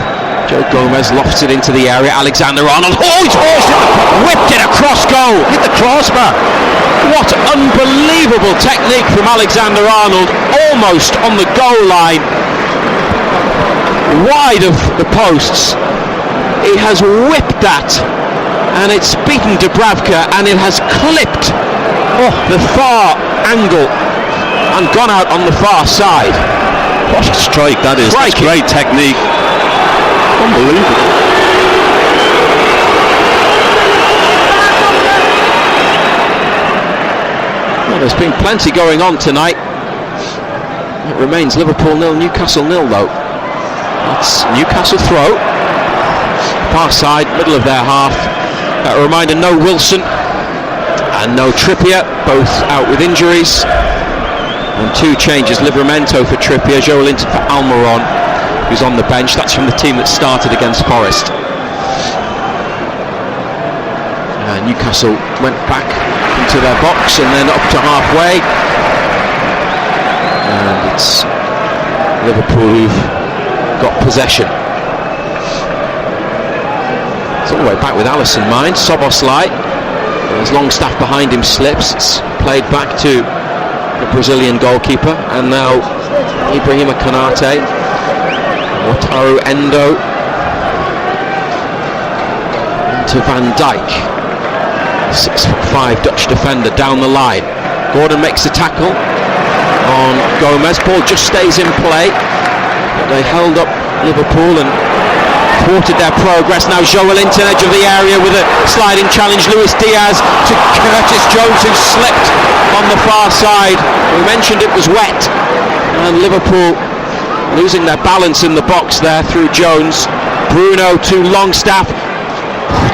Joe Gomez lofts it into the area. Alexander-Arnold, whipped it across goal, hit the crossbar. What unbelievable technique from Alexander-Arnold, almost on the goal line, wide of the posts. He has whipped that, and it's beaten Dubravka, and it has clipped the far angle and gone out on the far side. What a strike that is. That's great technique. Unbelievable. Well, there's been plenty going on tonight. It remains Liverpool 0, Newcastle 0 though. That's Newcastle throw. Far side, middle of their half. A reminder, no Wilson and no Trippier, both out with injuries. And two changes, Livramento for Trippier, Joelinton for Almiron, who's on the bench. That's from the team that started against Forest. Newcastle went back into their box and then up to halfway. And it's Liverpool who've got possession. It's all the way back with Alisson mind. Soboslai, as Longstaff behind him slips, it's played back to the Brazilian goalkeeper, and now Ibrahima Konate, Wataru Endo, to Van Dijk, 6'5" Dutch defender down the line. Gordon makes a tackle on Gomez. Ball just stays in play, but they held up Liverpool and thwarted their progress. Now Joelinton, edge of the area with a sliding challenge. Luis Diaz to Curtis Jones, who slipped on the far side. We mentioned it was wet, and Liverpool losing their balance in the box there through Jones. Bruno to Longstaff.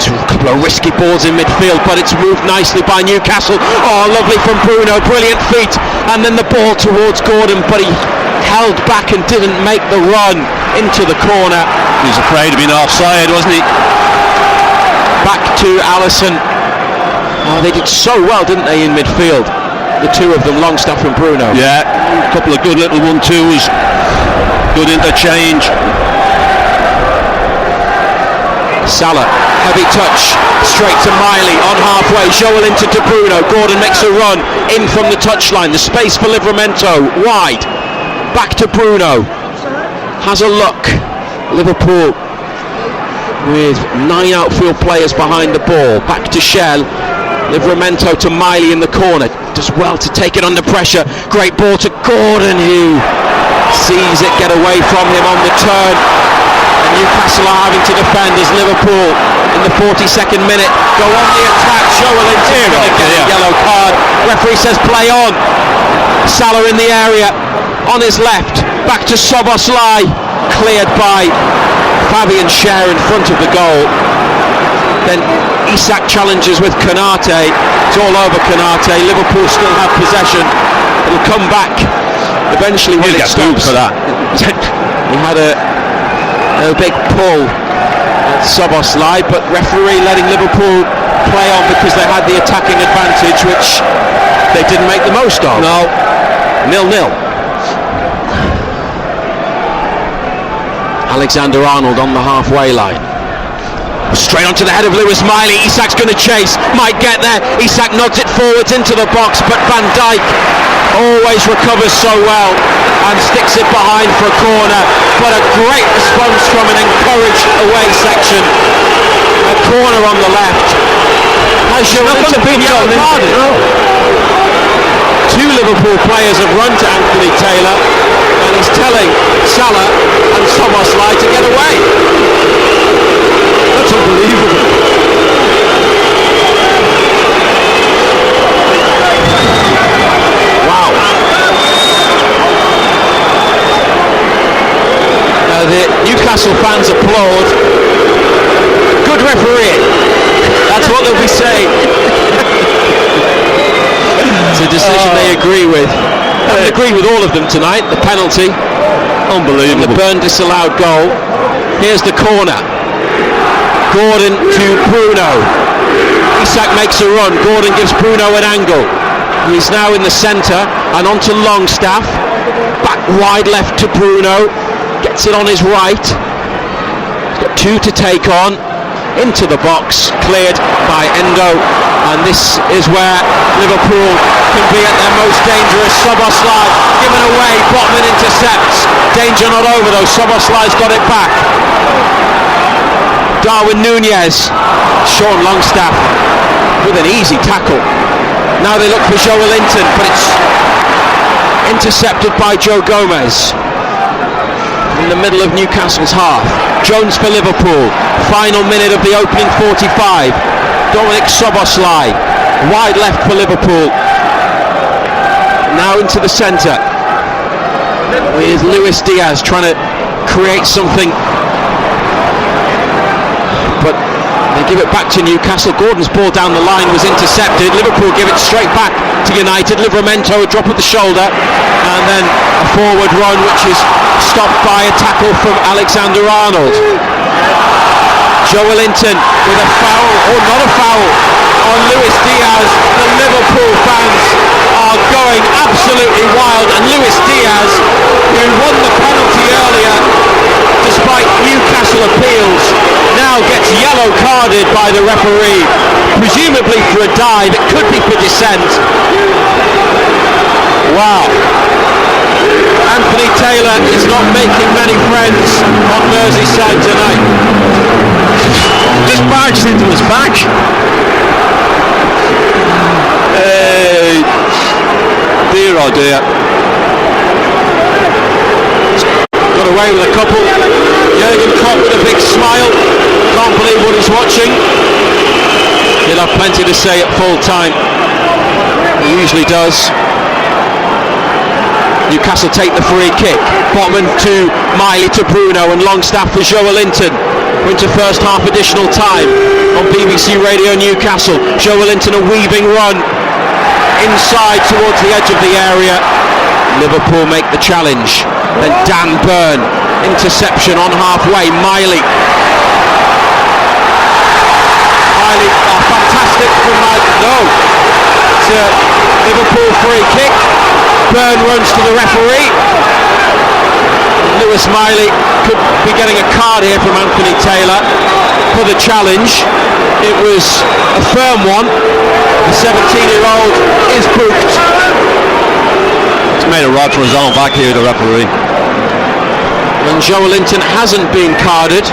A couple of risky balls in midfield, but it's moved nicely by Newcastle. Oh, lovely from Bruno, brilliant feet, and then the ball towards Gordon, but he held back and didn't make the run into the corner. He was afraid of being offside, wasn't he? Back to Alisson. Oh, they did so well, didn't they, in midfield? The two of them, Longstaff and Bruno. Yeah, a couple of good little 1-2s, good interchange. Salah, heavy touch, straight to Miley on halfway. Joelinton to Bruno. Gordon makes a run in from the touchline. The space for Livramento, wide. Back to Bruno. Has a look. Liverpool with 9 outfield players behind the ball. Back to Shell. Livramento to Miley in the corner. Does well to take it under pressure. Great ball to Gordon, who sees it get away from him on the turn. And Newcastle are having to defend as Liverpool in the 42nd minute go on the attack. Joelinton gets a yellow card. Referee says play on. Salah in the area on his left. Back to Soboslai. Cleared by Fabian Schär in front of the goal. Then Isak challenges with Konate. It's all over Konate. Liverpool still have possession. It'll come back eventually when it stops. For that. He had a big pull at Soboslai, but referee letting Liverpool play on because they had the attacking advantage, which they didn't make the most of. No. 0-0. Alexander-Arnold on the halfway line. Straight onto the head of Lewis Miley. Isak's going to chase, might get there. Isak nods it forwards into the box, but Van Dijk always recovers so well and sticks it behind for a corner. But a great response from an encouraged away section. A corner on the left. Has Joelinton been yellow carded? Two Liverpool players have run to Anthony Taylor, and he's telling Salah and Soboslai to get away. That's unbelievable. Wow. Now the Newcastle fans applaud, good referee. That's what they'll be saying. It's a decision they agree with. They agree with all of them tonight. The penalty, unbelievable. the Burn disallowed goal. Here's the corner. Gordon to Bruno. Isak makes a run. Gordon gives Bruno an angle. He's now in the centre and on to Longstaff. Back wide left to Bruno. Gets it on his right. He's got two to take on. Into the box, cleared by Endo, and this is where Liverpool can be at their most dangerous. Szoboszlai given away, Botman intercepts. Danger not over though, Szoboszlai's got it back. Darwin Núñez, Sean Longstaff with an easy tackle. Now they look for Joelinton, but it's intercepted by Joe Gomez. In the middle of Newcastle's half. Jones for Liverpool. Final minute of the opening 45. Dominic Szoboszlai. Wide left for Liverpool. Now into the centre. With Luis Diaz trying to create something. But they give it back to Newcastle. Gordon's ball down the line was intercepted. Liverpool give it straight back to United. Livramento, a drop at the shoulder. And then a forward run which is stopped by a tackle from Alexander-Arnold. Joelinton with a foul, or not a foul, on Luis Diaz. The Liverpool fans are going absolutely wild, and Luis Diaz, who won the penalty earlier despite Newcastle appeals, now gets yellow carded by the referee, presumably for a dive. It could be for dissent. Wow. Anthony Taylor is not making many friends on Merseyside tonight. Just barged into his back. Dear oh dear. Got away with a couple. Jurgen Klopp with a big smile. Can't believe what he's watching. He'll have plenty to say at full time. He usually does. Newcastle take the free kick. Botman to Miley to Bruno and Longstaff for Joelinton. We're into first half additional time on BBC Radio Newcastle. Joelinton a weaving run inside towards the edge of the area. Liverpool make the challenge. Then Dan Burn, interception on halfway. Miley, fantastic from no. It's a Liverpool free kick. Burn runs to the referee. Lewis Miley could be getting a card here from Anthony Taylor for the challenge. It was a firm one. The 17-year-old is booked. He's made a rod for his own back here, the referee. And Joelinton hasn't been carded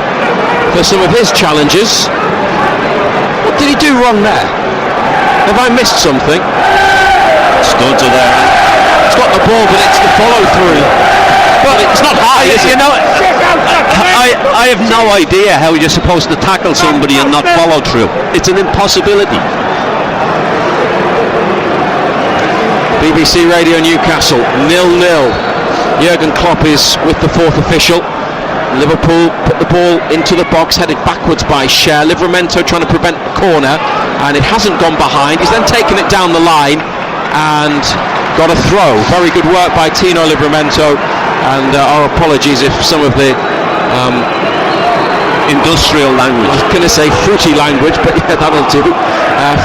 for some of his challenges. What did he do wrong there? Have I missed something? Stunts are there. It's got the ball, but it's the follow through. But it's not high, is it? You know, I have no idea how you're supposed to tackle somebody and not follow through. It's an impossibility. BBC Radio Newcastle 0-0. Jurgen Klopp is with the fourth official. Liverpool put the ball into the box, headed backwards by Cher. Livramento trying to prevent the corner, and it hasn't gone behind. He's then taken it down the line and got a throw. Very good work by Tino Livramento, and our apologies if some of the industrial language, I was going to say fruity language, but yeah, that'll do,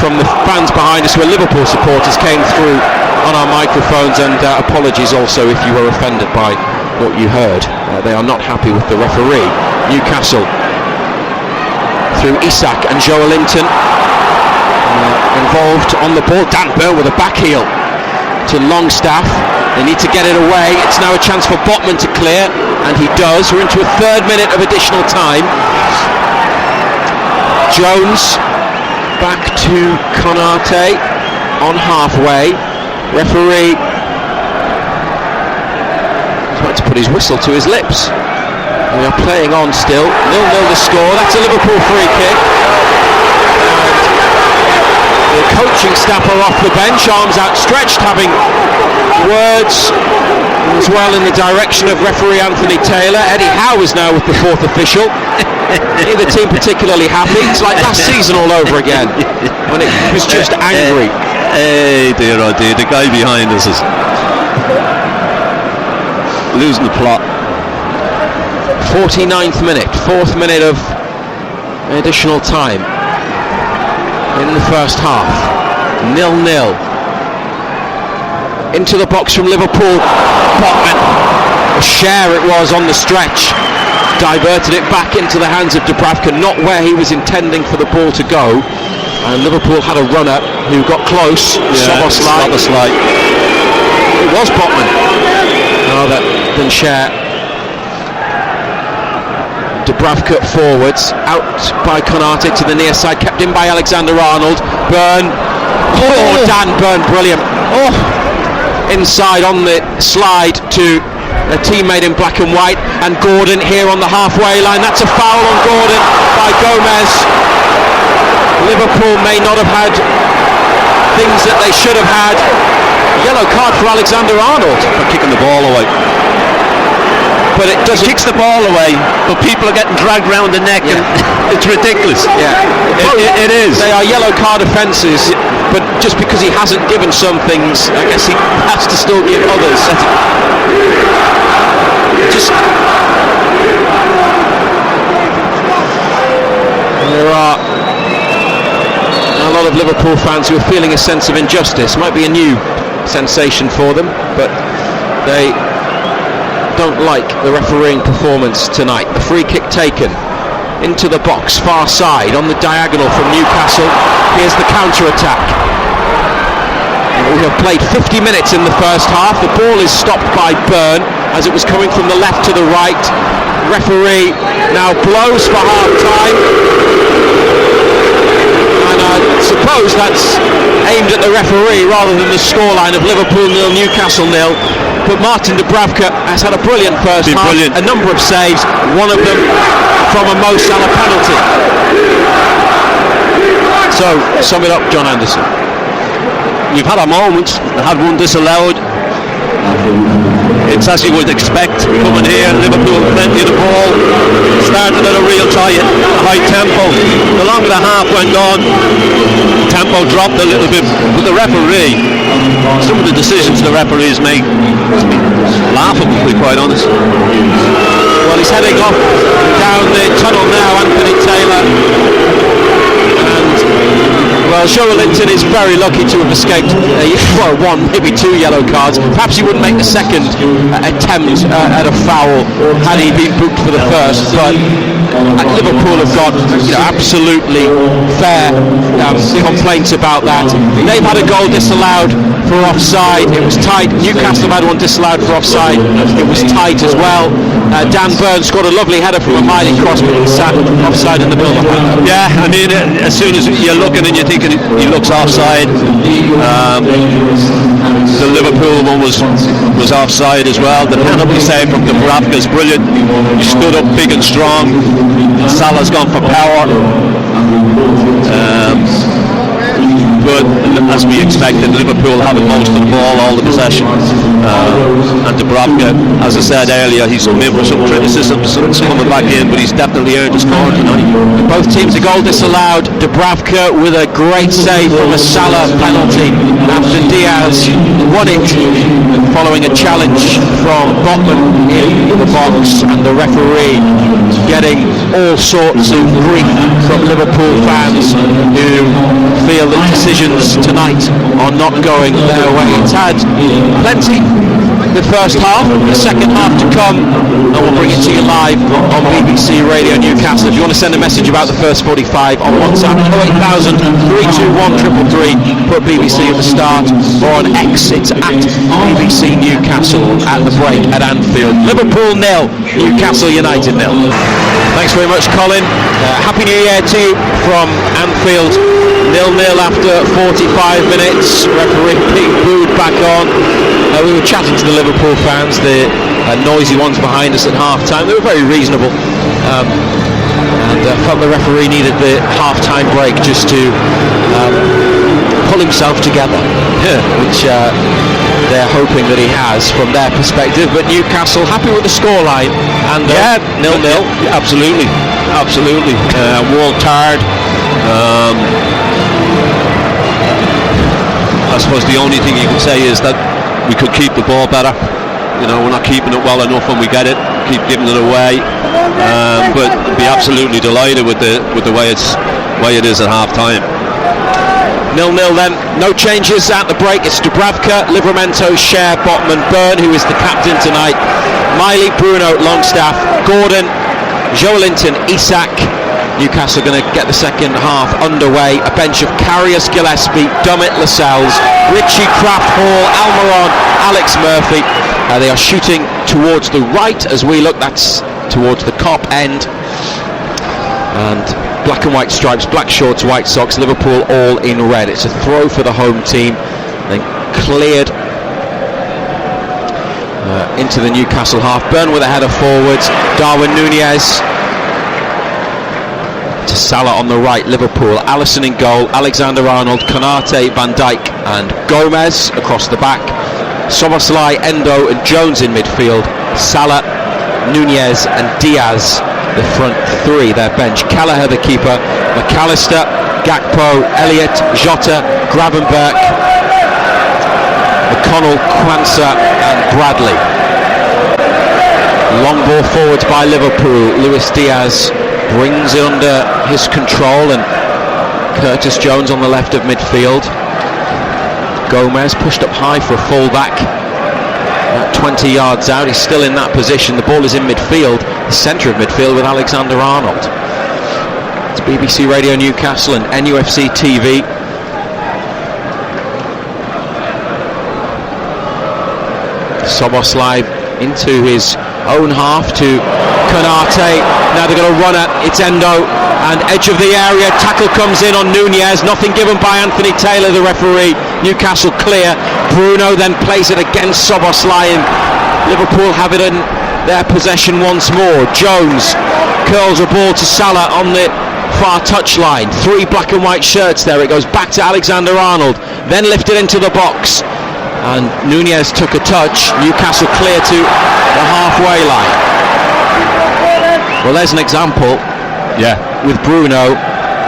from the fans behind us who are Liverpool supporters came through on our microphones, and apologies also if you were offended by what you heard. They are not happy with the referee. Newcastle through Isak and Joelinton involved on the ball. Dan Burn with a back heel to Longstaff. They need to get it away. It's now a chance for Botman to clear, and he does. We're into a third minute of additional time. Jones back to Konate on halfway. Referee trying to put his whistle to his lips. We are playing on still. 0-0 the score. That's a Liverpool free kick. The coaching staff are off the bench, arms outstretched, having words as well in the direction of referee Anthony Taylor. Eddie Howe is now with the fourth official. Neither team particularly happy. It's like last season all over again, when it was just angry. Hey dear, oh dear, the guy behind us is losing the plot. 49th minute, 4th minute of additional time in the first half. 0-0. Into the box from Liverpool. Botman, a share it was on the stretch, diverted it back into the hands of Dubravka, not where he was intending for the ball to go. And Liverpool had a runner who got close. Soboslai. It was Botman. Oh, that didn't share. Dubravka forwards, out by Konate to the near side, kept in by Alexander-Arnold. Byrne, Dan Byrne, brilliant. Inside on the slide to a teammate in black and white, and Gordon here on the halfway line. That's a foul on Gordon by Gomez. Liverpool may not have had things that they should have had. Yellow card for Alexander-Arnold For kicking the ball away. But it doesn't. Kicks the ball away, but people are getting dragged round the neck, and it's ridiculous. It is. They are yellow card offences, but just because he hasn't given some things, I guess he has to still give others. There are a lot of Liverpool fans who are feeling a sense of injustice. Might be a new sensation for them, but they don't like the refereeing performance tonight. The free kick taken into the box, far side, on the diagonal from Newcastle. Here's the counter-attack. We have played 50 minutes in the first half. The ball is stopped by Byrne as it was coming from the left to the right. Referee now blows for half-time. And I suppose that's aimed at the referee rather than the scoreline of Liverpool 0, Newcastle 0. But Martin Dubravka has had a brilliant first half. Brilliant. A number of saves, one of them from a Mo Salah penalty. So, sum it up, John Anderson. We've had our moments, had one disallowed. It's as you would expect coming here. Liverpool plenty of the ball, started at a real high tempo. The longer the half went on, tempo dropped a little bit. But the referee, some of the decisions the referees make, laughable to be quite honest. Well, he's heading off down the tunnel now, Anthony Taylor. Well, Joelinton is very lucky to have escaped one, maybe two yellow cards. Perhaps he wouldn't make the second attempt at a foul had he been booked for the first. But Liverpool have got absolutely fair complaints about that. They've had a goal disallowed for offside. It was tight. Newcastle had one disallowed for offside. It was tight as well. Dan Byrne scored a lovely header from a mighty cross, but he sat offside in the build-up. Yeah, I mean, as soon as you're looking and you're thinking he looks offside, the Liverpool one was offside as well. The penalty save from Dubravka is brilliant. He stood up big and strong. Salah's gone for power. But as we expected, Liverpool having most of the ball, all the possession, and Dubravka, as I said earlier, he's come in with some criticisms coming back in, but he's definitely earned his corner tonight. Both teams a goal disallowed. Dubravka with a great save from a Salah penalty after Diaz won it following a challenge from Botman in the box, and the referee getting all sorts of grief from Liverpool fans who feel that decisions tonight are not going their way. It's had plenty the first half, the second half to come, and we'll bring it to you live on BBC Radio Newcastle. If you want to send a message about the first 45 on WhatsApp, 08000 321 333, put BBC at the start, or on X, it's at BBC Newcastle at the break at Anfield. Liverpool 0, Newcastle United 0. Thanks very much, Colin. Happy New Year to you from Anfield. 0-0 after 45 minutes. Referee being booed back on. We were chatting to the Liverpool fans, the noisy ones behind us at half-time. They were very reasonable, and felt the referee needed the half-time break just to pull himself together, which they're hoping that he has from their perspective. But Newcastle happy with the scoreline, and 0-0. Absolutely. World tired. I suppose the only thing you can say is that we could keep the ball better. You know, we're not keeping it well enough when we get it. Keep giving it away. But be absolutely delighted with the way it is at half time. 0-0 then, no changes at the break. It's Dubravka, Livramento, Cher, Botman, Byrne, who is the captain tonight, Miley, Bruno, Longstaff, Gordon, Joelinton, Isak. Newcastle going to get the second half underway. A bench of Karius, Gillespie, Dummett, Lascelles, Ritchie, Kraft, Hall, Almiron, Alex Murphy. They are shooting towards the right as we look. That's towards the Kop end. And black and white stripes, black shorts, white socks, Liverpool all in red. It's a throw for the home team. Then cleared into the Newcastle half. Byrne with a header forwards. Darwin Núñez to Salah on the right. Liverpool, Alisson in goal, Alexander-Arnold, Konate, Van Dijk and Gomez across the back. Szoboszlai, Endo and Jones in midfield. Salah, Núñez and Diaz the front three, their bench. Kelleher the keeper, McAllister, Gakpo, Elliott, Jota, Gravenberch, McConnell, Kwanzaa and Bradley. Long ball forwards by Liverpool. Luis Diaz brings it under his control, and Curtis Jones on the left of midfield. Gomez pushed up high for a full-back. 20 yards out, he's still in that position. The ball is in midfield, the centre of midfield, with Alexander-Arnold. It's BBC Radio Newcastle and NUFC TV. Szoboszlai into his own half to Konate. Now they're going to run it. It's Endo and edge of the area. Tackle comes in on Núñez. Nothing given by Anthony Taylor, the referee. Newcastle clear. Bruno then plays it against Szoboszlai, and Liverpool have it in their possession once more. Jones curls a ball to Salah on the far touchline. Three black and white shirts there. It goes back to Alexander-Arnold, then lifted into the box, and Núñez took a touch. Newcastle clear to the halfway line. Well, there's an example with Bruno,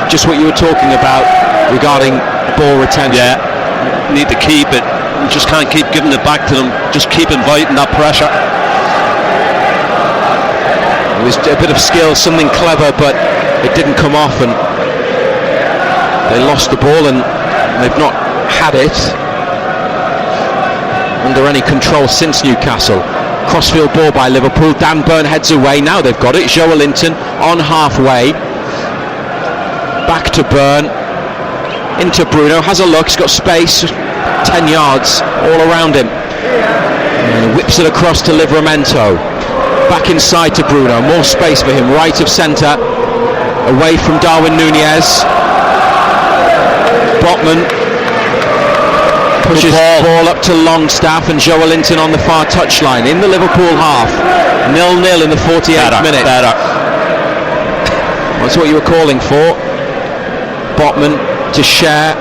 just what you were talking about regarding ball retention. Need to keep it. You just can't keep giving it back to them. Just keep inviting that pressure. It was a bit of skill, something clever, but it didn't come off, and they lost the ball, and they've not had it under any control since Newcastle. Crossfield ball by Liverpool. Dan Byrne heads away. Now they've got it. Joelinton on halfway. Back to Byrne. Into Bruno. Has a look. He's got space. 10 yards all around him. And whips it across to Livramento. Back inside to Bruno. More space for him. Right of centre. Away from Darwin Núñez. Botman pushes the ball up to Longstaff, and Joelinton on the far touchline in the Liverpool half. 0-0 in the 48th minute. That's what you were calling for. Botman to Cher.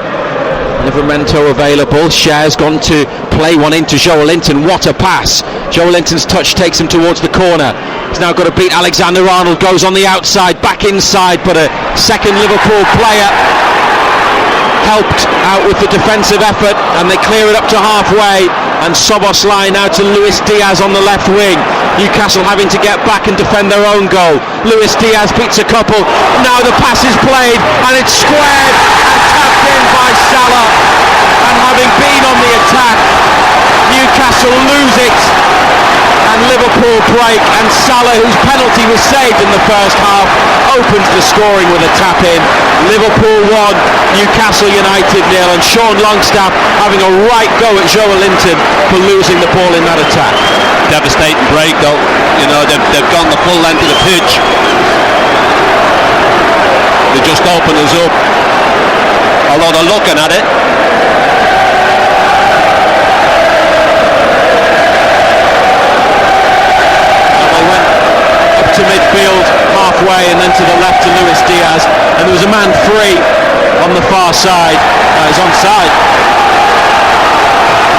Livramento available. Cher's gone to play one into Joelinton. What a pass. Joelinton's touch takes him towards the corner. He's now got to beat Alexander-Arnold. Goes on the outside, back inside, but a second Liverpool player helped out with the defensive effort, and they clear it up to halfway, and Szoboszlai now to Luis Diaz on the left wing. Newcastle having to get back and defend their own goal. Luis Diaz beats a couple. Now the pass is played, and it's squared and tapped in by Salah, and having been on the attack, Newcastle lose it and Liverpool break, and Salah, whose penalty was saved in the first half, opens the scoring with a tap in. Liverpool 1, Newcastle United 0, and Sean Longstaff having a right go at Joelinton for losing the ball in that attack. Devastating break though. You know, they've gone the full length of the pitch. They just opened us up. Although they're looking at it. To midfield halfway, and then to the left to Luis Diaz, and there was a man free on the far side. He's onside.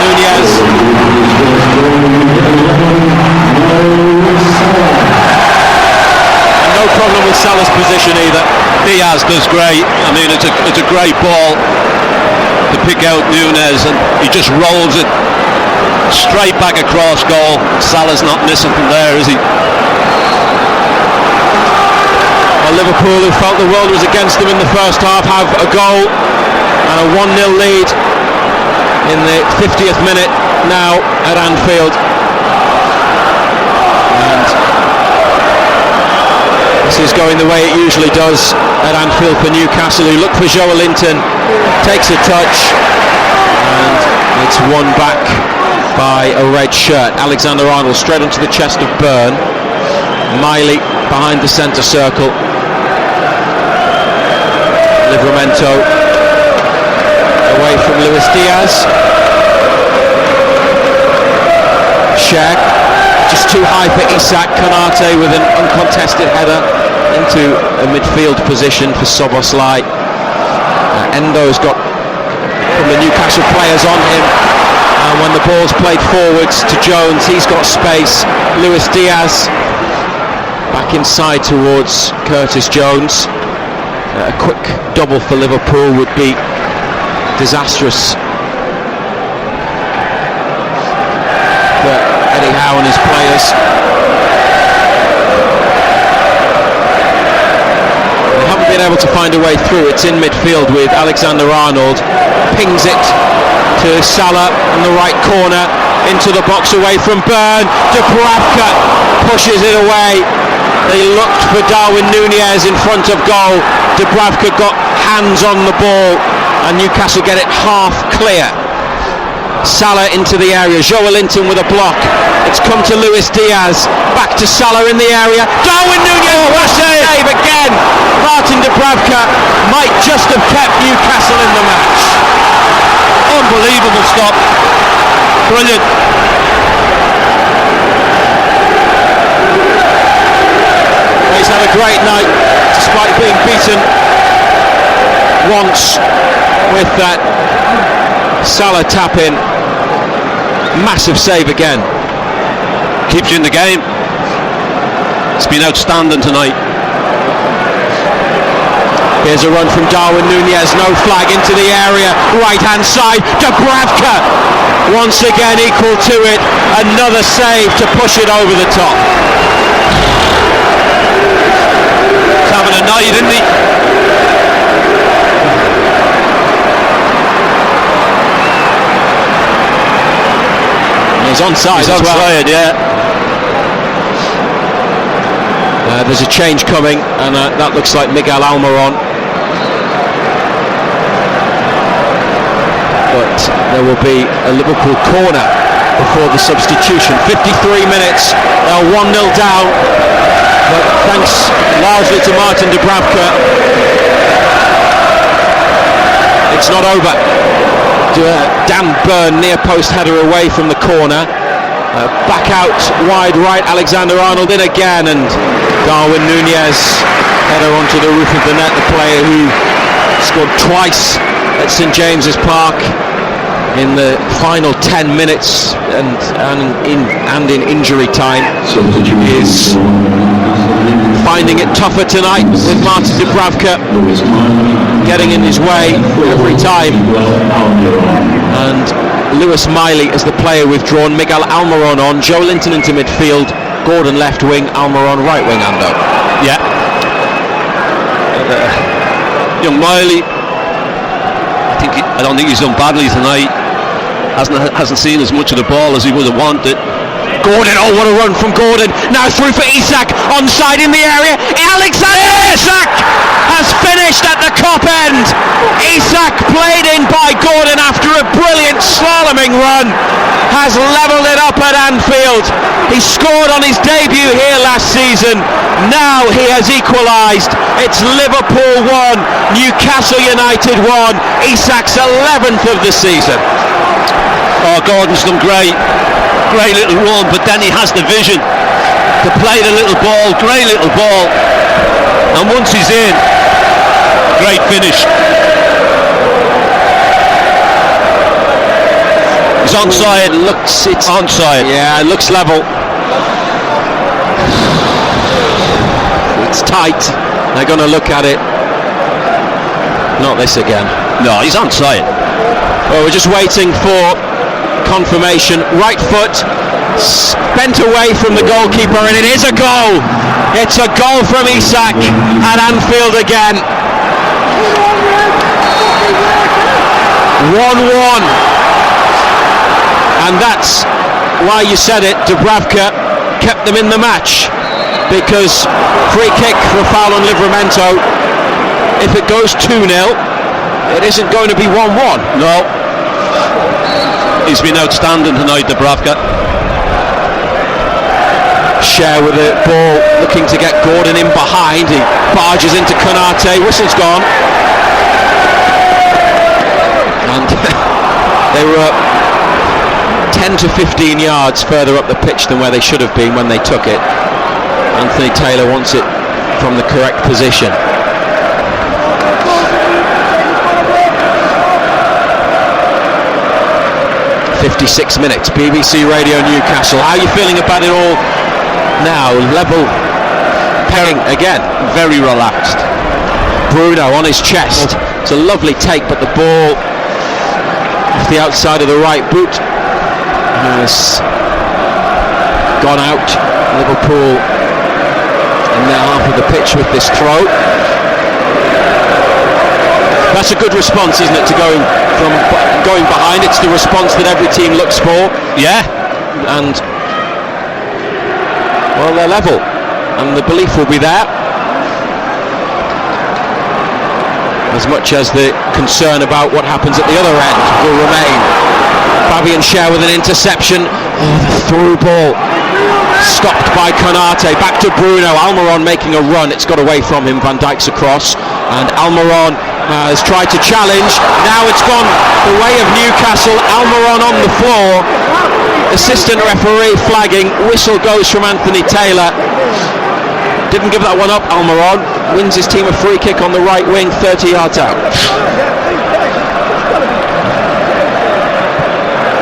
Nunez. And no problem with Salah's position either. Diaz does great. I mean, it's a great ball to pick out Nunez, and he just rolls it straight back across goal. Salah's not missing from there, is he? Well, Liverpool, who felt the world was against them in the first half, have a goal and a 1-0 lead in the 50th minute now at Anfield. And this is going the way it usually does at Anfield for Newcastle, who look for Joelinton, takes a touch, and it's won back by a red shirt. Alexander-Arnold straight onto the chest of Byrne. Miley behind the centre circle. Livramento away from Luis Diaz. Shaq just too high for Isak. Konate with an uncontested header into a midfield position for Szoboszlai. Endo's got from the Newcastle players on him, and when the ball's played forwards to Jones, he's got space. Luis Diaz back inside towards Curtis Jones. A quick double for Liverpool would be disastrous for Eddie Howe and his players. They haven't been able to find a way through. It's in midfield with Alexander-Arnold. Pings it to Salah in the right corner, into the box away from Byrne. Dubravka pushes it away. They looked for Darwin Nunez in front of goal. Dubravka got hands on the ball and Newcastle get it half clear. Salah into the area. Joelinton with a block. It's come to Luis Diaz. Back to Salah in the area. Darwin Nunez. What a save again. Martin Dubravka might just have kept Newcastle in the match. Unbelievable stop. Brilliant. He's had a great night despite being beaten once with that Salah tap in. Massive save again. Keeps you in the game. It's been outstanding tonight. Here's a run from Darwin Nunez, no flag into the area, right hand side, Dubravka once again equal to it, another save to push it over the top. He's having a night, isn't he? He's onside as well. Onside, yeah. There's a change coming, and that looks like Miguel Almiron. But there will be a Liverpool corner before the substitution. 53 minutes, they're 1-0 down. But thanks largely to Martin Dubravka, it's not over. Dan Byrne near post header away from the corner. Back out wide right, Alexander-Arnold in again, and Darwin Nunez header onto the roof of the net, the player who scored twice at St James's Park in the final 10 minutes and in injury time. Is finding it tougher tonight with Martin Dubravka getting in his way every time. And Lewis Miley as the player withdrawn, Miguel Almiron on, Joelinton into midfield, Gordon left wing, Almiron right wing, Ando. Yeah. Young Miley, I don't think he's done badly tonight. Hasn't seen as much of the ball as he would have wanted. Gordon, oh what a run from Gordon, now through for Isak, onside in the area, Alexander Isak has finished at the Kop end. Isak played in by Gordon after a brilliant slaloming run, has levelled it up at Anfield. He scored on his debut here last season, now he has equalised. It's Liverpool 1, Newcastle United 1, Isak's 11th of the season. Oh, Gordon's done great little run, but then he has the vision to play the little ball, great little ball, and once he's in, great finish. It's onside. It's onside. Yeah, it looks level. It's tight. They're going to look at it. Not this again. No, he's onside. Well, we're just waiting for confirmation. Right foot bent away from the goalkeeper, and it is a goal. It's a goal from Isak at Anfield again. 1-1. And that's why you said it, Dubravka kept them in the match, because free kick for a foul on Livramento. If it goes 2-0, it isn't going to be 1-1. No. He's been outstanding tonight, Dubravka. Share with the ball, looking to get Gordon in behind. He barges into Konate. Whistle's gone. And they were 10 to 15 yards further up the pitch than where they should have been when they took it. Anthony Taylor wants it from the correct position. .56 minutes, BBC Radio Newcastle. How are you feeling about it all now? Level pairing again. Very relaxed. Bruno on his chest. It's a lovely take, but the ball off the outside of the right boot has gone out. Liverpool in their half of the pitch with this throw. That's a good response, isn't it, to going behind? It's the response that every team looks for. Yeah. And well, they're level, and the belief will be there, as much as the concern about what happens at the other end will remain. Fabian Schär with an interception. Oh, the through ball stopped by Konate. Back to Bruno. Almiron making a run. It's got away from him. Van Dijk's across, and Almiron has tried to challenge. Now it's gone the way of Newcastle. Almiron on the floor. Assistant referee flagging. Whistle goes from Anthony Taylor. Didn't give that one up. Almiron wins his team a free kick on the right wing, 30 yards out.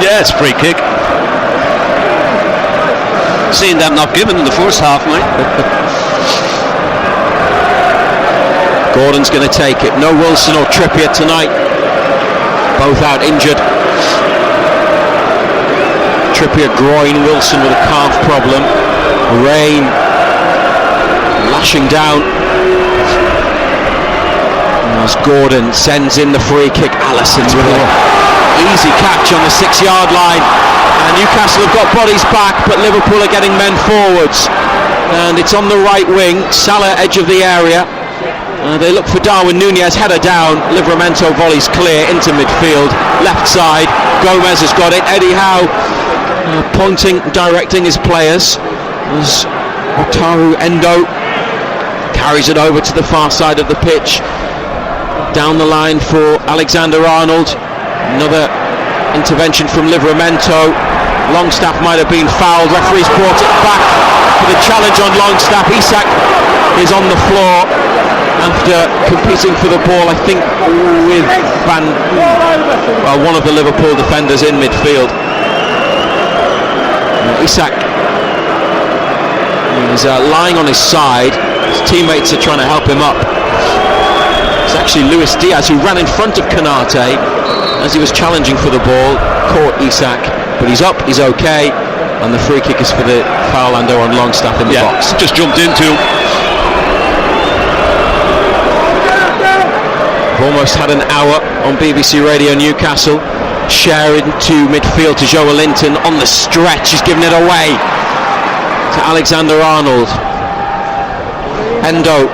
Yeah, it's a free kick. Seeing that not given in the first half, mate. Gordon's going to take it. No Wilson or Trippier tonight. Both out injured. Trippier groin, Wilson with a calf problem. Rain lashing down. As Gordon sends in the free kick. Allison's with an easy catch on the 6-yard line. And Newcastle have got bodies back, but Liverpool are getting men forwards. And it's on the right wing. Salah edge of the area. They look for Darwin Núñez, header down. Livramento volleys clear into midfield, left side. Gomez has got it. Eddie Howe pointing, directing his players as Wataru Endo carries it over to the far side of the pitch. Down the line for Alexander-Arnold. Another intervention from Livramento. Longstaff might have been fouled. Referee's brought it back for the challenge on Longstaff. Isak is on the floor after competing for the ball, I think, with one of the Liverpool defenders in midfield. Isak is lying on his side. His teammates are trying to help him up. It's actually Luis Diaz who ran in front of Konate as he was challenging for the ball, caught Isak, but he's up, he's okay, and the free kick is for the foul Lando on Longstaff in the box. Just jumped into. Almost had an hour on BBC Radio Newcastle. Schär into midfield to Joe Linton on the stretch. He's given it away to Alexander-Arnold. Endo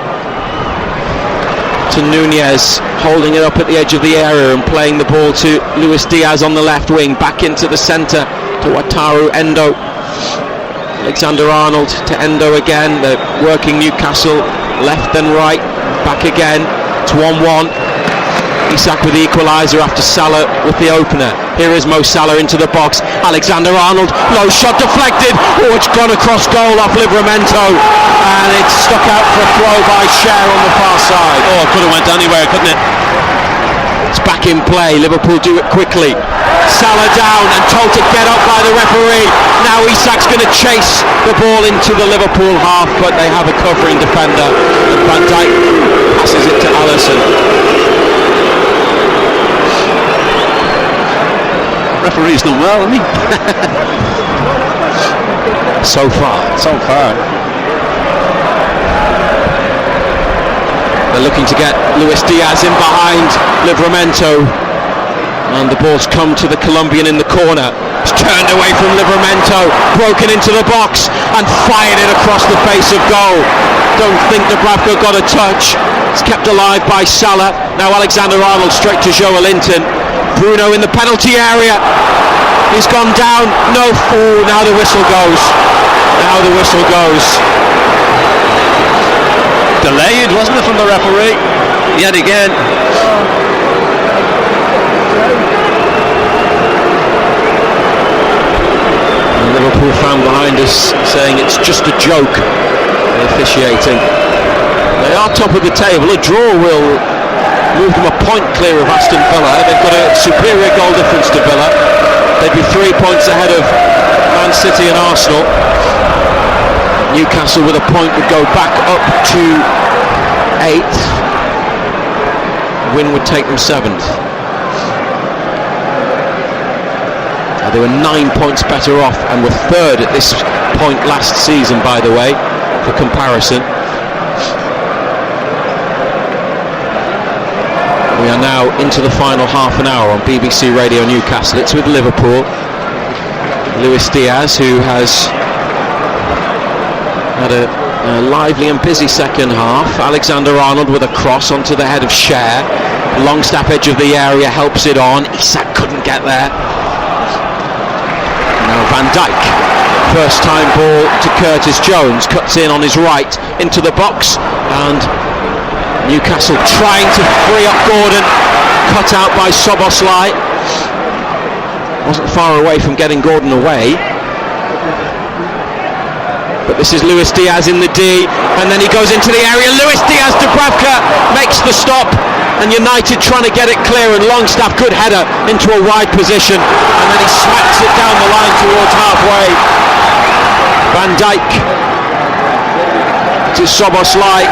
to Núñez, holding it up at the edge of the area and playing the ball to Luis Diaz on the left wing. Back into the centre to Wataru Endo. Alexander-Arnold to Endo again. They're working Newcastle left and right. Back again. It's 1-1. Isak with the equaliser after Salah with the opener. Here is Mo Salah into the box. Alexander-Arnold, low shot deflected. Oh, it's gone across goal off Livramento, and it's stuck out for a throw by Schär on the far side. Oh, it could have went anywhere, couldn't it? It's back in play. Liverpool do it quickly. Salah down and told to get up by the referee. Now Isak's going to chase the ball into the Liverpool half, but they have a covering defender. And Van Dijk passes it to Alisson. Referee's done well, hasn't he? So far. They're looking to get Luis Diaz in behind Livramento, and the ball's come to the Colombian in the corner. It's turned away from Livramento, broken into the box and fired it across the face of goal. Don't think Dubravka got a touch. It's kept alive by Salah. Now Alexander-Arnold straight to Joelinton. Bruno in the penalty area. He's gone down. No. Now the whistle goes. Delayed, wasn't it, from the referee? Yet again. And Liverpool fan behind us saying it's just a joke, the officiating. They are top of the table. A draw will move them a point clear of Aston Villa. They've got a superior goal difference to Villa. They'd be 3 points ahead of Man City and Arsenal. Newcastle with a point would go back up to 8th. Win would take them 7th. They were 9 points better off and were 3rd at this point last season, by the way, for comparison. We are now into the final half an hour on BBC Radio Newcastle. It's with Liverpool. Luis Diaz, who has had a lively and busy second half. Alexander-Arnold with a cross onto the head of Cher. Longstaff edge of the area helps it on. Isak couldn't get there. Now Van Dijk. First time ball to Curtis Jones. Cuts in on his right into the box. And Newcastle trying to free up Gordon. Cut out by Szoboszlai. Wasn't far away from getting Gordon away. But this is Luis Diaz in the D, and then he goes into the area. Luis Diaz, Dubravka makes the stop, and United trying to get it clear, and Longstaff, good header into a wide position, and then he smacks it down the line towards halfway. Van Dijk to Szoboszlai,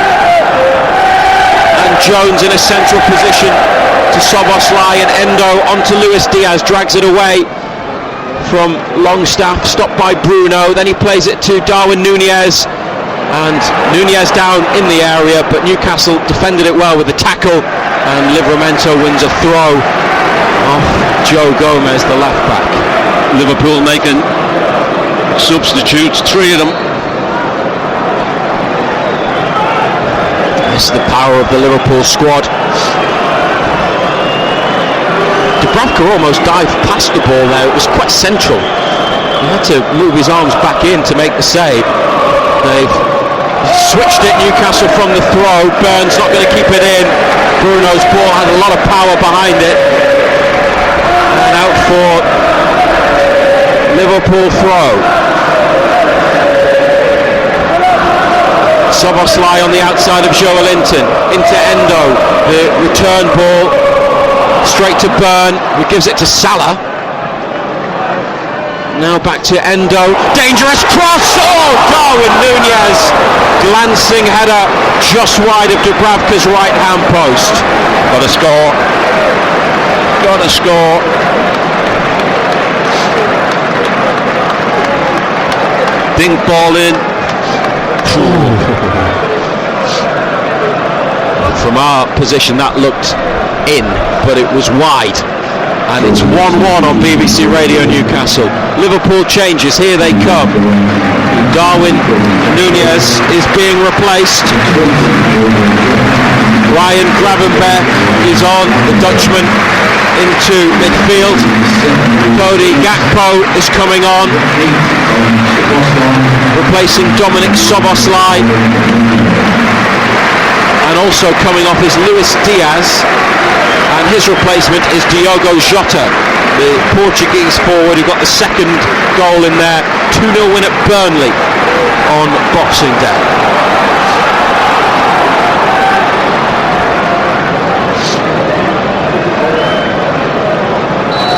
and Jones in a central position to Szoboszlai, and Endo onto Luis Diaz, drags it away from Longstaff, stopped by Bruno. Then he plays it to Darwin Núñez, and Núñez down in the area, but Newcastle defended it well with the tackle, and Livramento wins a throw off Joe Gomez, the left back. Liverpool making substitutes, 3 of them. This is the power of the Liverpool squad. Dubravka almost dived past the ball there. It was quite central. He had to move his arms back in to make the save. They've switched it, Newcastle, from the throw. Burns not going to keep it in. Bruno's ball had a lot of power behind it. And out for Liverpool throw. Szoboszlai on the outside of Joelinton. Into Endo. The return ball. Straight to Burn, who gives it to Salah. Now back to Endo. Dangerous cross! Oh, Darwin Núñez. Glancing header just wide of Dubravka's right hand post. Got to score. Dink ball in. From our position that looked in, but it was wide, and it's 1-1 on BBC Radio Newcastle. Liverpool changes, here they come. Darwin Núñez is being replaced. Ryan Gravenberch is on, the Dutchman, into midfield. Cody Gakpo is coming on, replacing Dominic Szoboszlai. And also coming off is Luis Diaz, and his replacement is Diogo Jota, the Portuguese forward who got the second goal in their 2-0 win at Burnley on Boxing Day.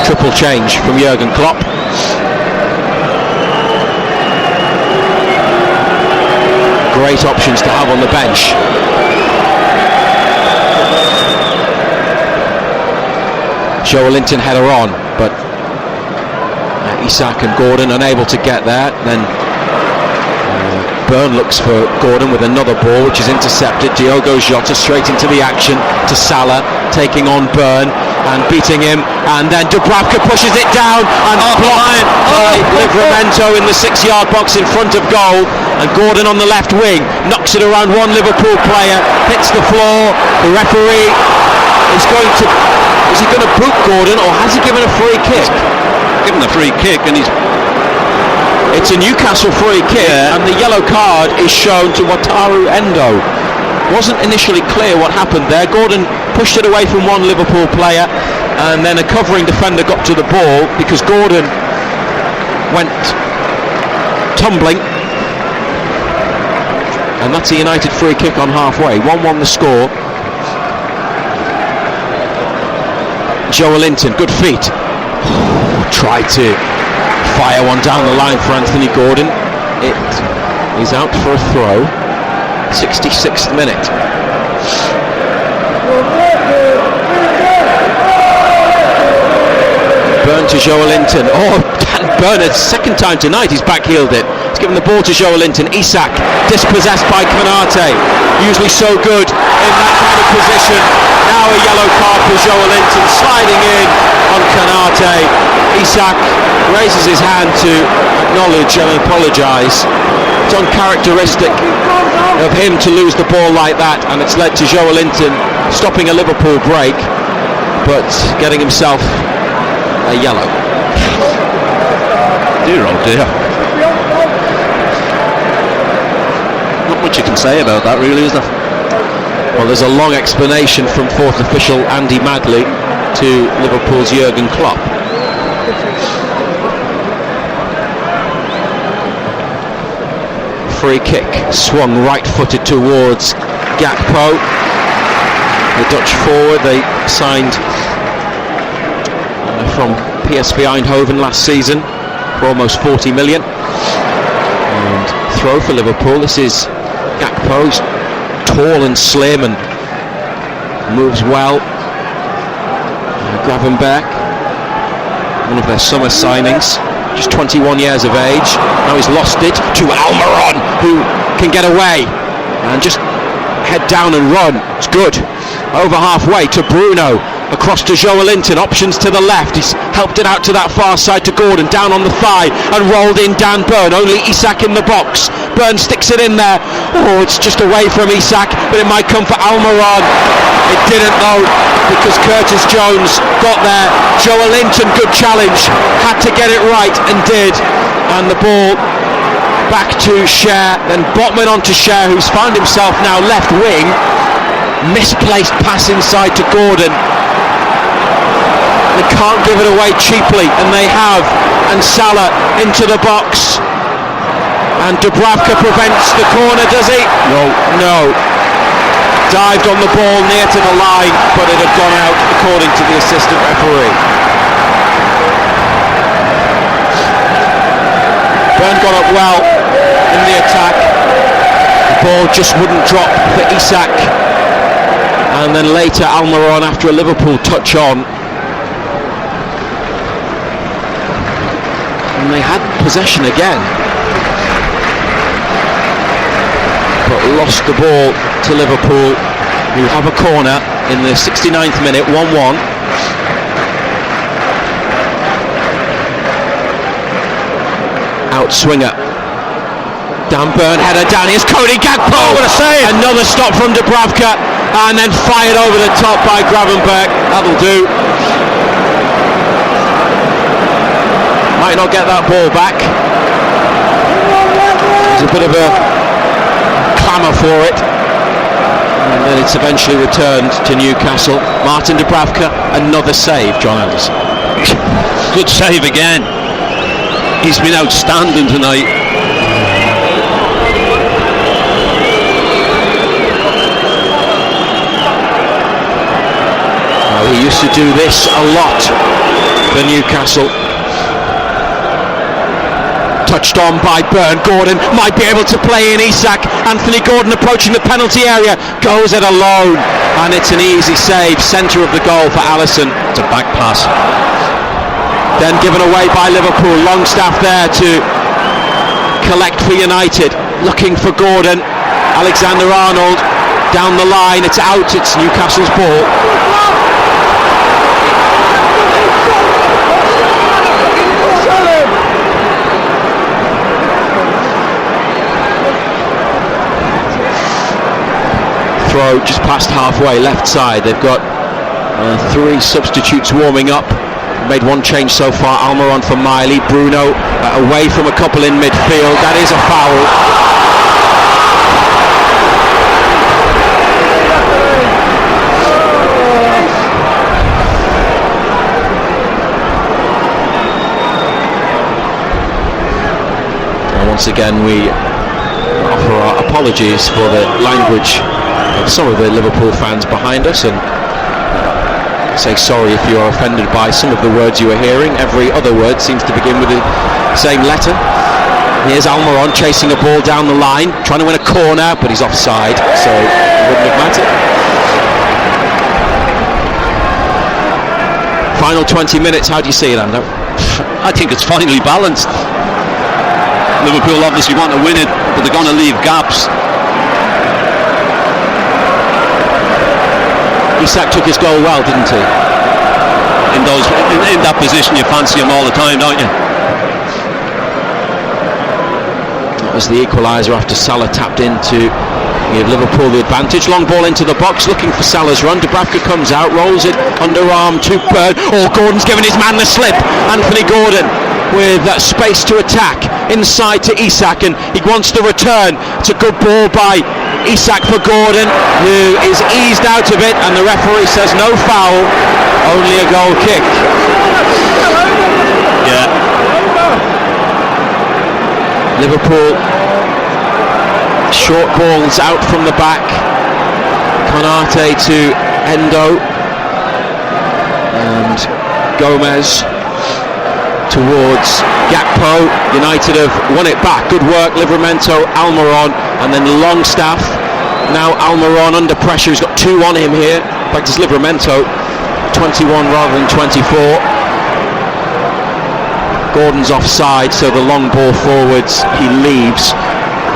Triple tactical change from Jurgen Klopp. Great options to have on the bench. Joelinton header on, but Isak and Gordon unable to get there. Then Byrne looks for Gordon with another ball, which is intercepted. Diogo Jota straight into the action to Salah, taking on Byrne and beating him, and then Dubravka pushes it down and blocked by Livramento in the 6-yard box in front of goal, and Gordon on the left wing knocks it around one Liverpool player, hits the floor. The referee is he going to boot Gordon, or has he given a free kick? Given a free kick, and it's a Newcastle free kick, and the yellow card is shown to Wataru Endo. Wasn't initially clear what happened there. Gordon pushed it away from one Liverpool player, and then a covering defender got to the ball because Gordon went tumbling, and that's a United free kick on halfway. 1-1 the score. Joelinton, good feet. Tried to fire one down the line for Anthony Gordon. It is out for a throw. 66th minute. Byrne to Joelinton. Oh, Dan Byrne, second time tonight he's backheeled it. He's given the ball to Joelinton. Isak dispossessed by Konate. Usually so good in that kind of position. Now a yellow card for Joelinton, sliding in on Konate. Isak raises his hand to acknowledge and apologise. It's uncharacteristic of him to lose the ball like that, and it's led to Joelinton stopping a Liverpool break, but getting himself a yellow. Dear oh dear. Not much you can say about that, really, is there? Well, there's a long explanation from fourth official Andy Madley to Liverpool's Jurgen Klopp. Free kick swung right-footed towards Gakpo, the Dutch forward. They signed from PSV Eindhoven last season for almost 40 million. And throw for Liverpool. This is Gakpo, tall and slim and moves well. Gravenberch, one of their summer signings, just 21 years of age. Now he's lost it to Almiron, who can get away and just head down and run. It's good. Over halfway to Bruno, across to Joelinton, options to the left. He's helped it out to that far side to Gordon, down on the thigh and rolled in Dan Byrne. Only Isak in the box. Byrne sticks it in there. Oh, it's just away from Isak, but it might come for Almiron. It didn't though, because Curtis Jones got there. Joelinton, good challenge, had to get it right and did. And the ball back to Cher, then Botman onto Cher, who's found himself now left wing. Misplaced pass inside to Gordon. They can't give it away cheaply, and they have. And Salah into the box, and Dubravka prevents the corner, does he? No. Dived on the ball near to the line, but it had gone out according to the assistant referee. Byrne got up well in the attack. The ball just wouldn't drop for Isak, and then later Almiron, after a Liverpool touch on, and they had possession again, but lost the ball to Liverpool, who have a corner in the 69th minute. 1-1. Out swinger Dan Byrne, header down. Here's Cody Gakpo. Oh, what a save! Another stop from Dubravka, and then fired over the top by Gravenberch. That'll do. Might not get that ball back. There's a bit of a clamour for it, and then it's eventually returned to Newcastle. Martin Dubravka, another save, John Anderson. Good save again. He's been outstanding tonight. He used to do this a lot for Newcastle. Touched on by Byrne. Gordon might be able to play in Isak. Anthony Gordon approaching the penalty area, goes it alone, and it's an easy save, centre of the goal for Alisson. It's a back pass. Then given away by Liverpool. Longstaff there to collect for United, looking for Gordon. Alexander-Arnold down the line, it's out, it's Newcastle's ball. Throw just past halfway, left side. They've got 3 substitutes warming up. Made one change so far. Almiron for Miley. Bruno away from a couple in midfield. That is a foul. And once again, we offer our apologies for the language of some of the Liverpool fans behind us, and say sorry if you are offended by some of the words you are hearing. Every other word seems to begin with the same letter. Here's Almiron chasing a ball down the line, trying to win a corner, but he's offside, so it wouldn't have mattered. Final 20 minutes, how do you see it, Ando? I think it's finally balanced. Liverpool obviously want to win it, but they're going to leave gaps. Isak took his goal well, didn't he? In that position, you fancy him all the time, don't you? That was the equaliser after Salah tapped into. Give Liverpool the advantage. Long ball into the box, looking for Salah's run. Dubravka comes out, rolls it underarm to Byrne. Oh, Gordon's given his man the slip. Anthony Gordon with space to attack inside to Isak, and he wants the return. It's a good ball by Isak for Gordon, who is eased out of it, and the referee says no foul, only a goal kick. Yeah. Liverpool, short balls out from the back. Konate to Endo, and Gomez towards Gakpo. United have won it back. Good work, Livramento, Almiron, and then Longstaff. Now Almiron under pressure. He's got 2 on him here. In fact, it's Livramento, 21 rather than 24. Gordon's offside, so the long ball forwards, he leaves,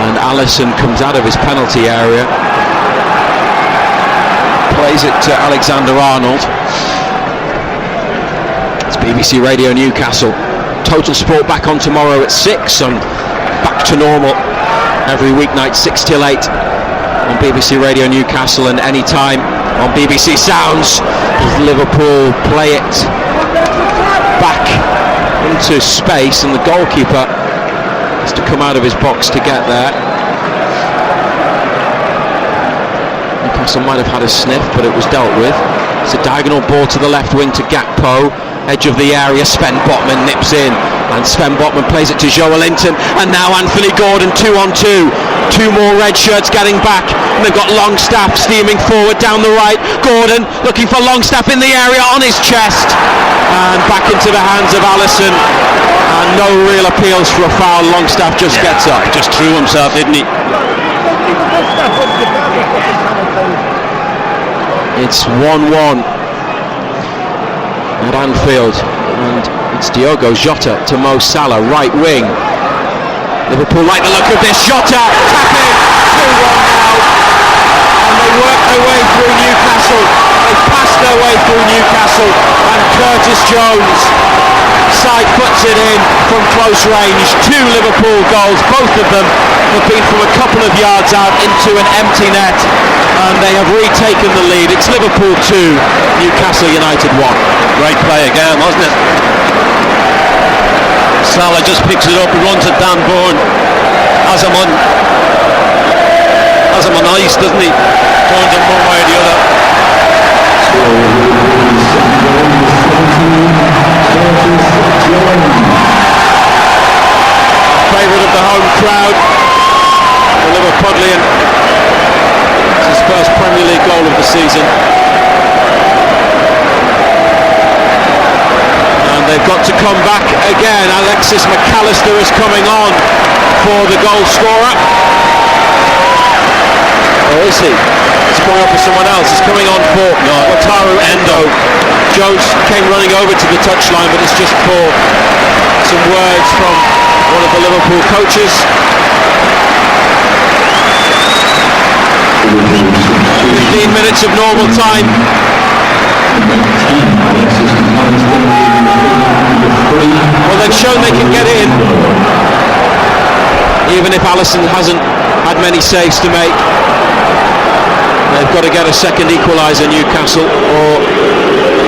and Alisson comes out of his penalty area. Plays it to Alexander-Arnold. It's BBC Radio Newcastle. Total Sport back on tomorrow at 6, and back to normal every weeknight 6 till 8 on BBC Radio Newcastle, and anytime on BBC Sounds as Liverpool play it back into space, and the goalkeeper has to come out of his box to get there. Newcastle might have had a sniff, but it was dealt with. It's a diagonal ball to the left wing to Gakpo. Edge of the area, Sven Botman nips in, and Sven Botman plays it to Joelinton, and now Anthony Gordon 2-on-2. 2 more red shirts getting back, and they've got Longstaff steaming forward down the right. Gordon looking for Longstaff in the area, on his chest, and back into the hands of Alisson, and no real appeals for a foul. Longstaff just gets up. He just threw himself, didn't he? It's 1-1 at Anfield, and it's Diogo Jota to Mo Salah, right wing. Liverpool like the look of this. Jota, tap in, 2-1 now, and they work their way through Newcastle. They pass their way through Newcastle, and Curtis Jones side puts it in from close range. 2 Liverpool goals, both of them have been from a couple of yards out into an empty net, and they have retaken the lead. It's Liverpool 2, Newcastle United 1. Great play again, wasn't it? Salah just picks it up and runs it down Bourne. Has him on ice, doesn't he? Turns him one way or the other. Favourite of the home crowd, the Liverpudlian. It's his first Premier League goal of the season. And come back again. Alexis McAllister is coming on for the goal scorer. Or is he? He's coming up for someone else. He's coming on for Wataru Endo. Jones came running over to the touchline, but it's just for some words from one of the Liverpool coaches. 15 minutes of normal time. Well, they've shown they can get in, even if Alisson hasn't had many saves to make. They've got to get a second equaliser, Newcastle, or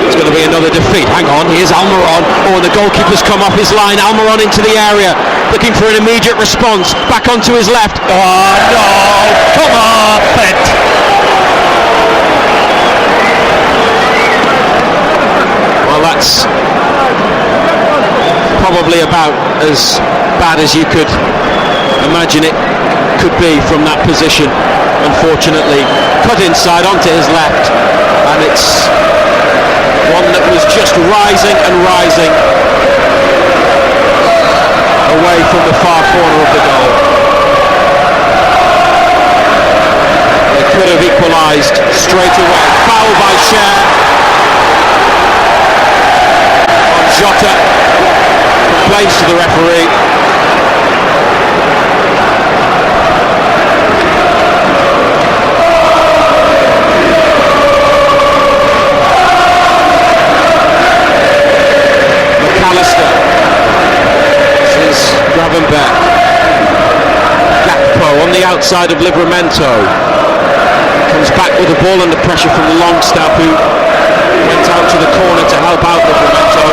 it's going to be another defeat. Hang on, here's Almiron. Oh, the goalkeeper's come off his line. Almiron into the area, looking for an immediate response. Back onto his left. Oh, no! Come on, Bent! Well, that's probably about as bad as you could imagine it could be from that position. Unfortunately, cut inside onto his left, and it's one that was just rising and rising away from the far corner of the goal. They could have equalised straight away. Foul by Cher on Jota. Complains to the referee. McAllister. This is Gravenberch. Gakpo on the outside of Livramento. Comes back with the ball under pressure from Longstaff, who went out to the corner to help out Livramento.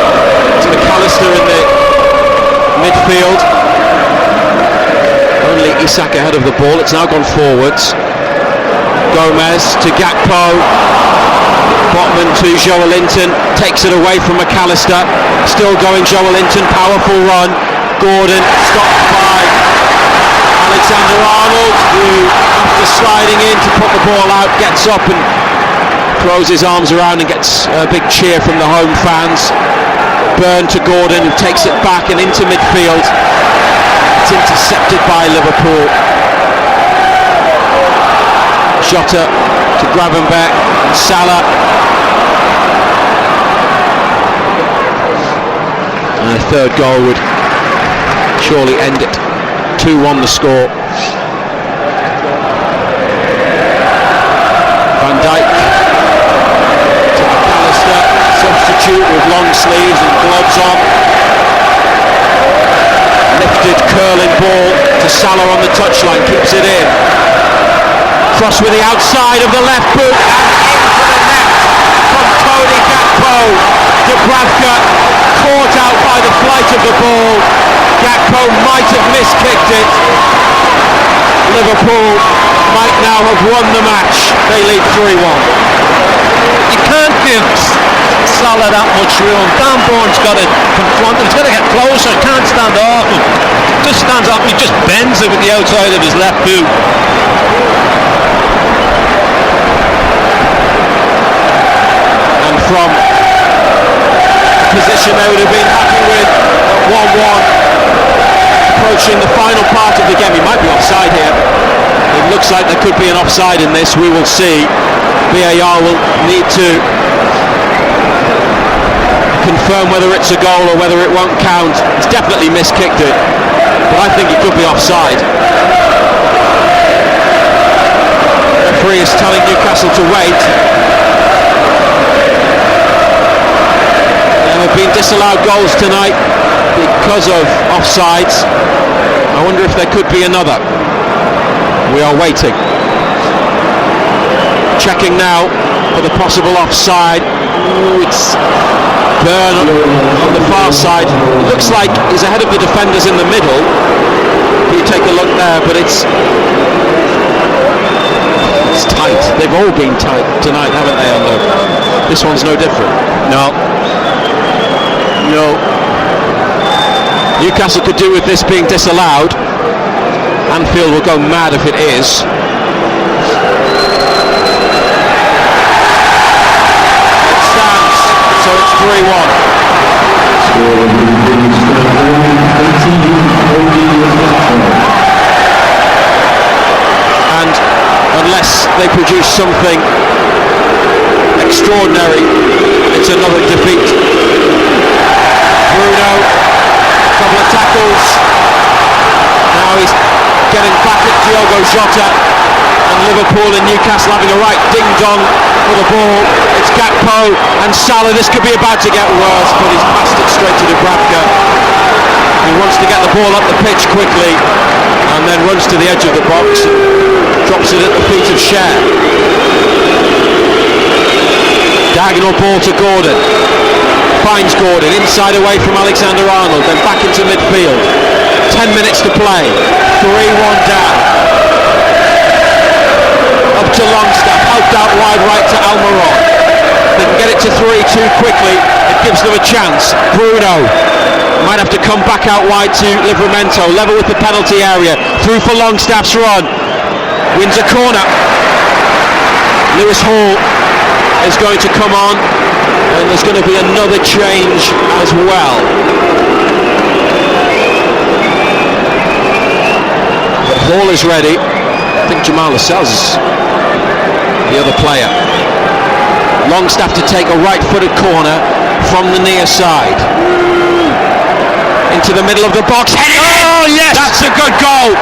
It's McAllister in the midfield. Only Isak ahead of the ball. It's now gone forwards. Gomez to Gakpo. Botman to Joelinton. Takes it away from McAllister. Still going Joelinton. Powerful run. Gordon stopped by Alexander-Arnold, who, after sliding in to put the ball out, gets up and throws his arms around and gets a big cheer from the home fans. Burn to Gordon, who takes it back and into midfield. It's intercepted by Liverpool. Jota to Gravenberch, Salah. And a third goal would surely end it. 2-1 the score. Van Dijk to McAllister, substitute with long sleeves and gloves on. Lifted curling ball to Salah on the touchline, keeps it in. Cross with the outside of the left boot and into the net from Tony Gakpo. Dubravka caught out by the flight of the ball. Gakpo might have miskicked it. Liverpool might now have won the match. They lead 3-1. You can't give Salah that much room. Dan Bourne's got to confront him. He's got to get closer. Can't stand off him. Just stands off him. He just bends it with the outside of his left boot. And from a position they would have been happy with at 1-1, approaching the final part of the game. He might be offside here. It looks like there could be an offside in this. We will see. VAR will need to confirm whether it's a goal or whether it won't count. He's definitely miskicked it, but I think it could be offside. The referee is telling Newcastle to wait. There have been disallowed goals tonight because of offsides. I wonder if there could be another. We are waiting. Checking now for the possible offside. Ooh, it's Burn on the far side. It looks like he's ahead of the defenders in the middle. You take a look there, but it's tight. They've all been tight tonight, haven't they? This one's no different. No. Newcastle could do with this being disallowed. Anfield will go mad if it is. It stands, so it's 3-1. they produce something extraordinary. It's another defeat. Bruno, couple of tackles. Now he's getting back at Diogo Jota, and Liverpool and Newcastle having a right ding-dong for the ball. It's Gakpo and Salah. This could be about to get worse, but he's passed it straight to Dubravka. He wants to get the ball up the pitch quickly, and then runs to the edge of the box and drops it at the feet of Cher. Diagonal ball to Gordon. Finds Gordon inside away from Alexander-Arnold, then back into midfield. 10 minutes to play. 3-1 down. Up to Longstaff, helped out wide right to Almiron. They can get it to 3-2 quickly. It gives them a chance. Bruno might have to come back out wide to Livramento. Level with the penalty area. Through for Longstaff's run. Wins a corner. Lewis Hall is going to come on, and there's going to be another change as well. But Hall is ready. I think Jamal Lascelles is the other player. Longstaff to take a right-footed corner from the near side. Into the middle of the box. Oh yes, that's a good goal.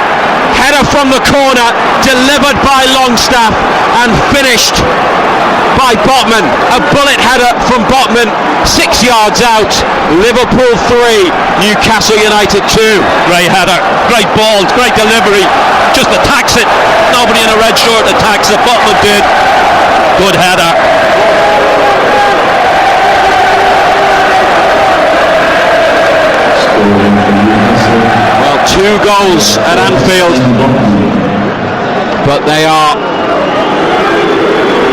Header from the corner, delivered by Longstaff and finished by Botman. A bullet header from Botman, 6 yards out. Liverpool 3, Newcastle United 2. Great header, great ball, great delivery. Just attacks it. Nobody in a red shirt attacks it. Botman did. Good header. Well, 2 goals at Anfield, but they are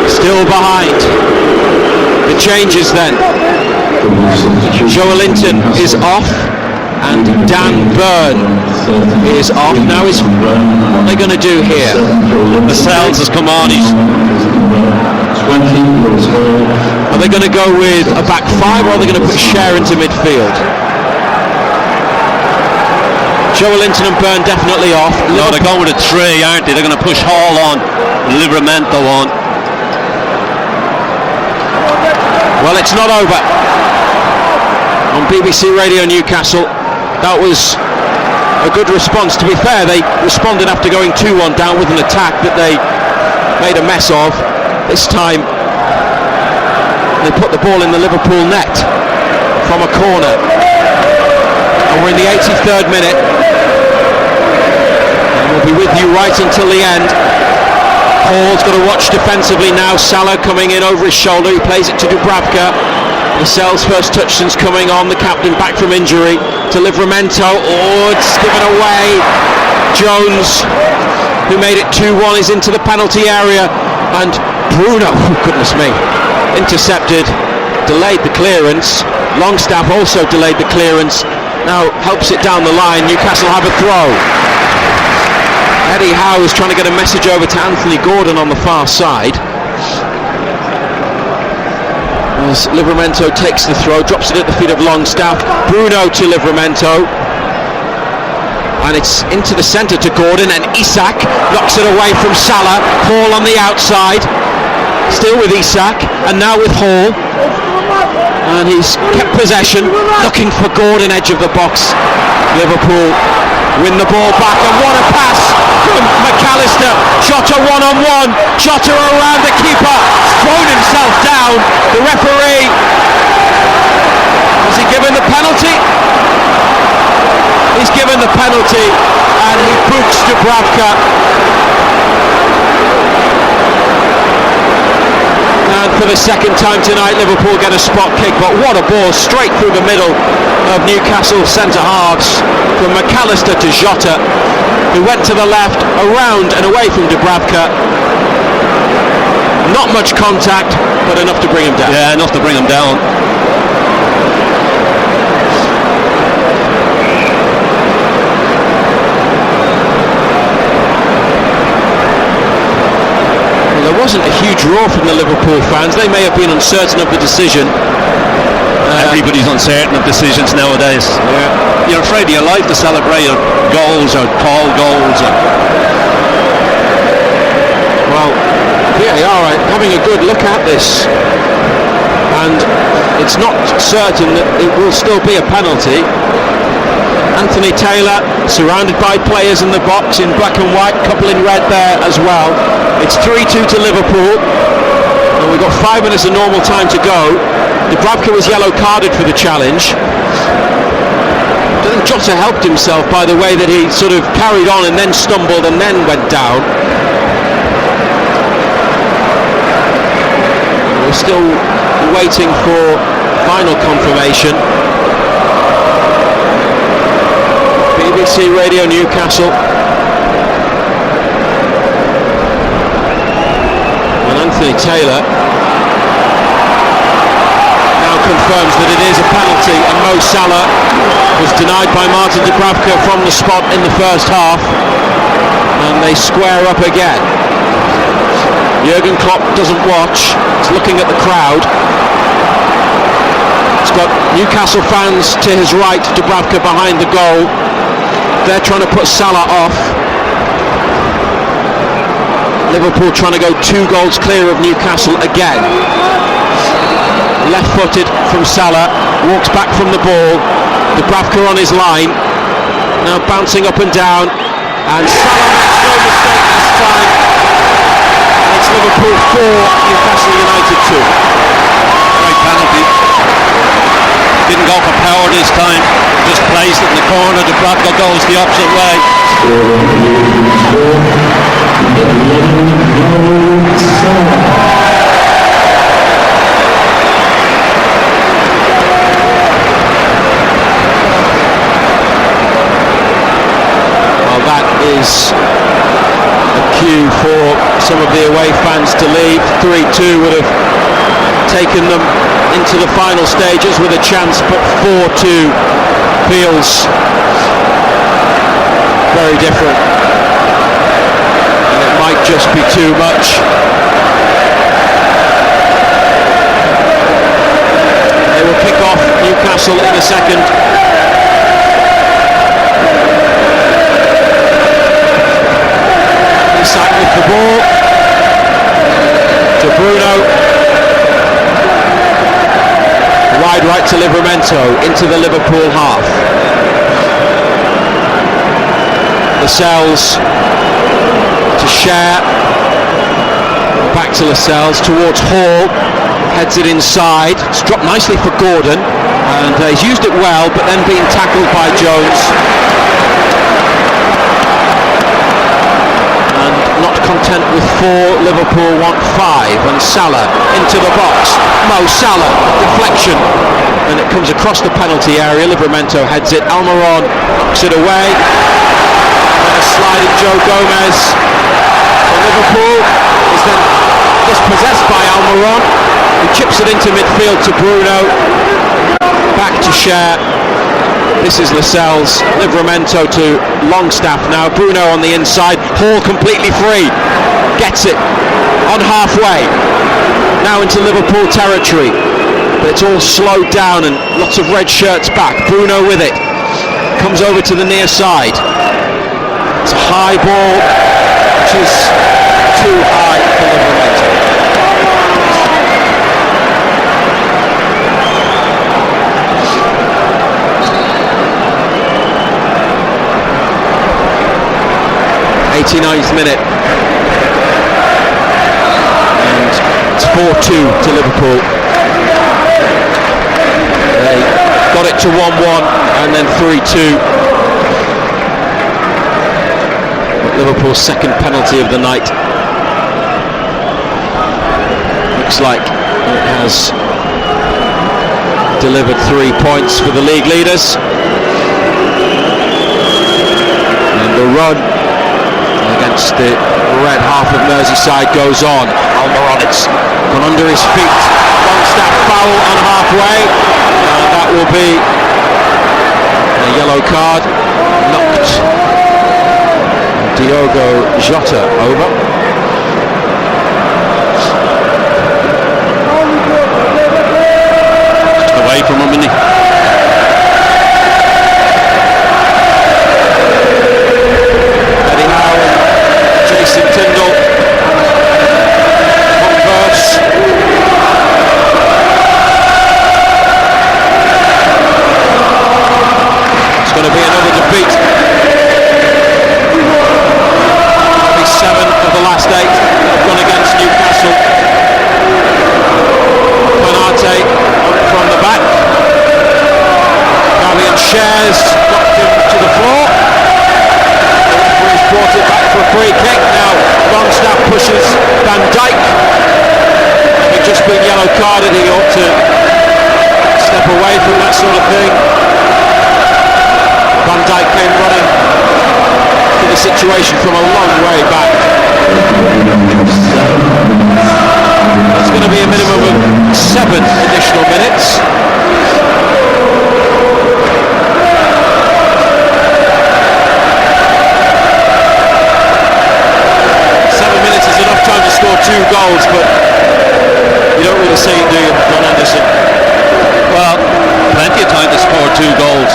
still behind. The changes then. Joelinton is off and Dan Burn is off. Now what are they going to do here? Lascelles has come on. Are they going to go with a back 5, or are they going to put Cher into midfield? Joelinton and Burn definitely off. No, they're going with a 3, aren't they? They're going to push Hall on, Livramento on. Well, it's not over. On BBC Radio Newcastle, that was a good response. To be fair, they responded after going 2-1 down with an attack that they made a mess of. This time, they put the ball in the Liverpool net from a corner. And we're in the 83rd minute. And we'll be with you right until the end. Hall's got to watch defensively now. Salah coming in over his shoulder. He plays it to Dubravka. Lascelles' first touchdown's coming on. The captain back from injury to Livramento. Oh, it's given away. Jones, who made it 2-1, is into the penalty area. And Bruno, oh goodness me, intercepted, delayed the clearance. Longstaff also delayed the clearance. Now helps it down the line. Newcastle have a throw. Eddie Howe is trying to get a message over to Anthony Gordon on the far side. As Livramento takes the throw, drops it at the feet of Longstaff. Bruno to Livramento. And it's into the centre to Gordon, and Isak knocks it away from Salah. Hall on the outside. Still with Isak, and now with Hall. And he's kept possession, looking for Gordon, edge of the box. Liverpool win the ball back, and what a pass from McAllister. Jota one-on-one. Jota around the keeper, thrown himself down. The referee, has he given the penalty? He's given the penalty, and he boots Dubravka. And for the second time tonight, Liverpool get a spot kick, but what a ball, straight through the middle of Newcastle centre-halves, from McAllister to Jota, who went to the left, around and away from Dubravka. Not much contact, but enough to bring him down. Yeah, enough to bring him down. There wasn't a huge roar from the Liverpool fans. They may have been uncertain of the decision. Everybody's uncertain of decisions nowadays. Yeah. You're afraid of your life to celebrate your goals or call goals. Well, having a good look at this, and it's not certain that it will still be a penalty. Anthony Taylor surrounded by players in the box in black and white, couple in red there as well. It's 3-2 to Liverpool, and we've got 5 minutes of normal time to go. Dubravka was yellow carded for the challenge. I think Jota helped himself by the way that he sort of carried on and then stumbled and then went down. We're still waiting for final confirmation. BBC Radio Newcastle. And Anthony Taylor now confirms that it is a penalty, and Mo Salah was denied by Martin Dubravka from the spot in the first half, and they square up again. Jurgen Klopp doesn't watch, he's looking at the crowd. He's got Newcastle fans to his right, Dubravka behind the goal. They're trying to put Salah off. Liverpool trying to go 2 goals clear of Newcastle again. Left-footed from Salah, walks back from the ball. Dubravka on his line, now bouncing up and down, and Salah makes no mistake this time. And it's Liverpool 4, Newcastle United 2. Great penalty. Didn't go for power this time, just placed it in the corner. Dubravka goes the opposite way. Well, that is a cue for some of the away fans to leave. 3-2 would have taken them into the final stages with a chance, but 4-2 feels very different, and it might just be too much. They will kick off Newcastle in a second. Isak with the ball to Bruno. Wide right to Livramento, into the Liverpool half. Lascelles to Cher, back to Lascelles, towards Hall, heads it inside. It's dropped nicely for Gordon, and he's used it well, but then being tackled by Jones. And not content with 4, Liverpool want 5, and Salah into the box. Mo Salah, deflection, and it comes across the penalty area. Livramento heads it, Almiron knocks it away, and a sliding Joe Gomez. So Liverpool is then dispossessed by Almiron, who chips it into midfield to Bruno, back to Cher. This is Lascelles, Livramento to Longstaff now, Bruno on the inside, Hall completely free, gets it on halfway, now into Liverpool territory, but it's all slowed down and lots of red shirts back. Bruno with it, comes over to the near side, it's a high ball, which is too high for Livramento. 89th minute, and it's 4-2 to Liverpool. They got it to 1-1 and then 3-2. But Liverpool's second penalty of the night looks like it has delivered 3 points for the league leaders. And the run against the red half of Merseyside goes on. Almiron, it's gone under his feet. Longstaff foul on halfway, and that will be a yellow card. Knocked Diogo Jota over. Just away from him, isn't he? Jason Tyndall converts carded, he ought to step away from that sort of thing. Van Dijk came running to the situation from a long way back. It's going to be a minimum of 7 additional minutes. Time to score 2 goals, but you don't really see it, do you, John Anderson? Well, plenty of time to score 2 goals.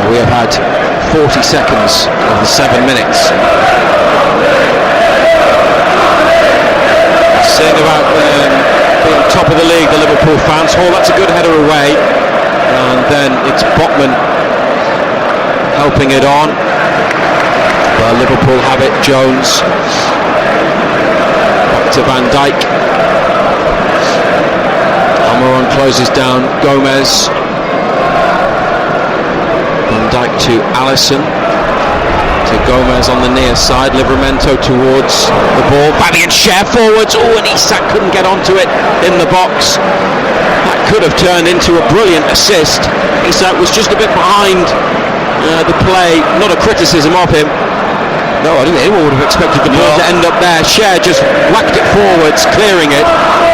We have had 40 seconds of the 7 minutes. Saying about being top of the league, the Liverpool fans. Hall, that's a good header away. And then it's Botman helping it on. Well, Liverpool have it. Jones back to Van Dijk. Almiron closes down Gomez. Van Dijk to Alisson. To Gomez on the near side. Livramento towards the ball. Babi and Cher forwards. Oh, and Isak couldn't get onto it in the box. Could have turned into a brilliant assist. Isak was just a bit behind the play. Not a criticism of him. No, I don't think anyone would have expected the ball to end up there. Cher just whacked it forwards, clearing it,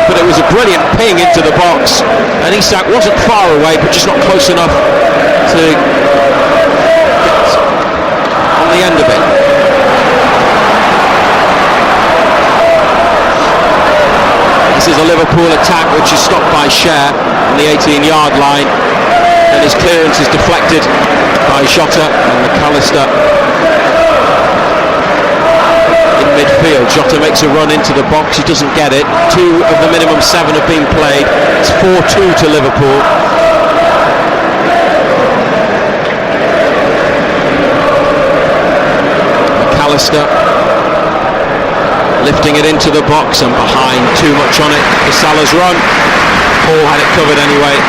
but it was a brilliant ping into the box, and Isak wasn't far away, but just not close enough to get on the end of it. This is a Liverpool attack which is stopped by Cher on the 18-yard line, and his clearance is deflected by Jota and McAllister in midfield. Jota makes a run into the box, he doesn't get it. 2 of the minimum 7 have been played. It's 4-2 to Liverpool. McAllister lifting it into the box and behind, too much on it for Salah's run. Paul had it covered anyway.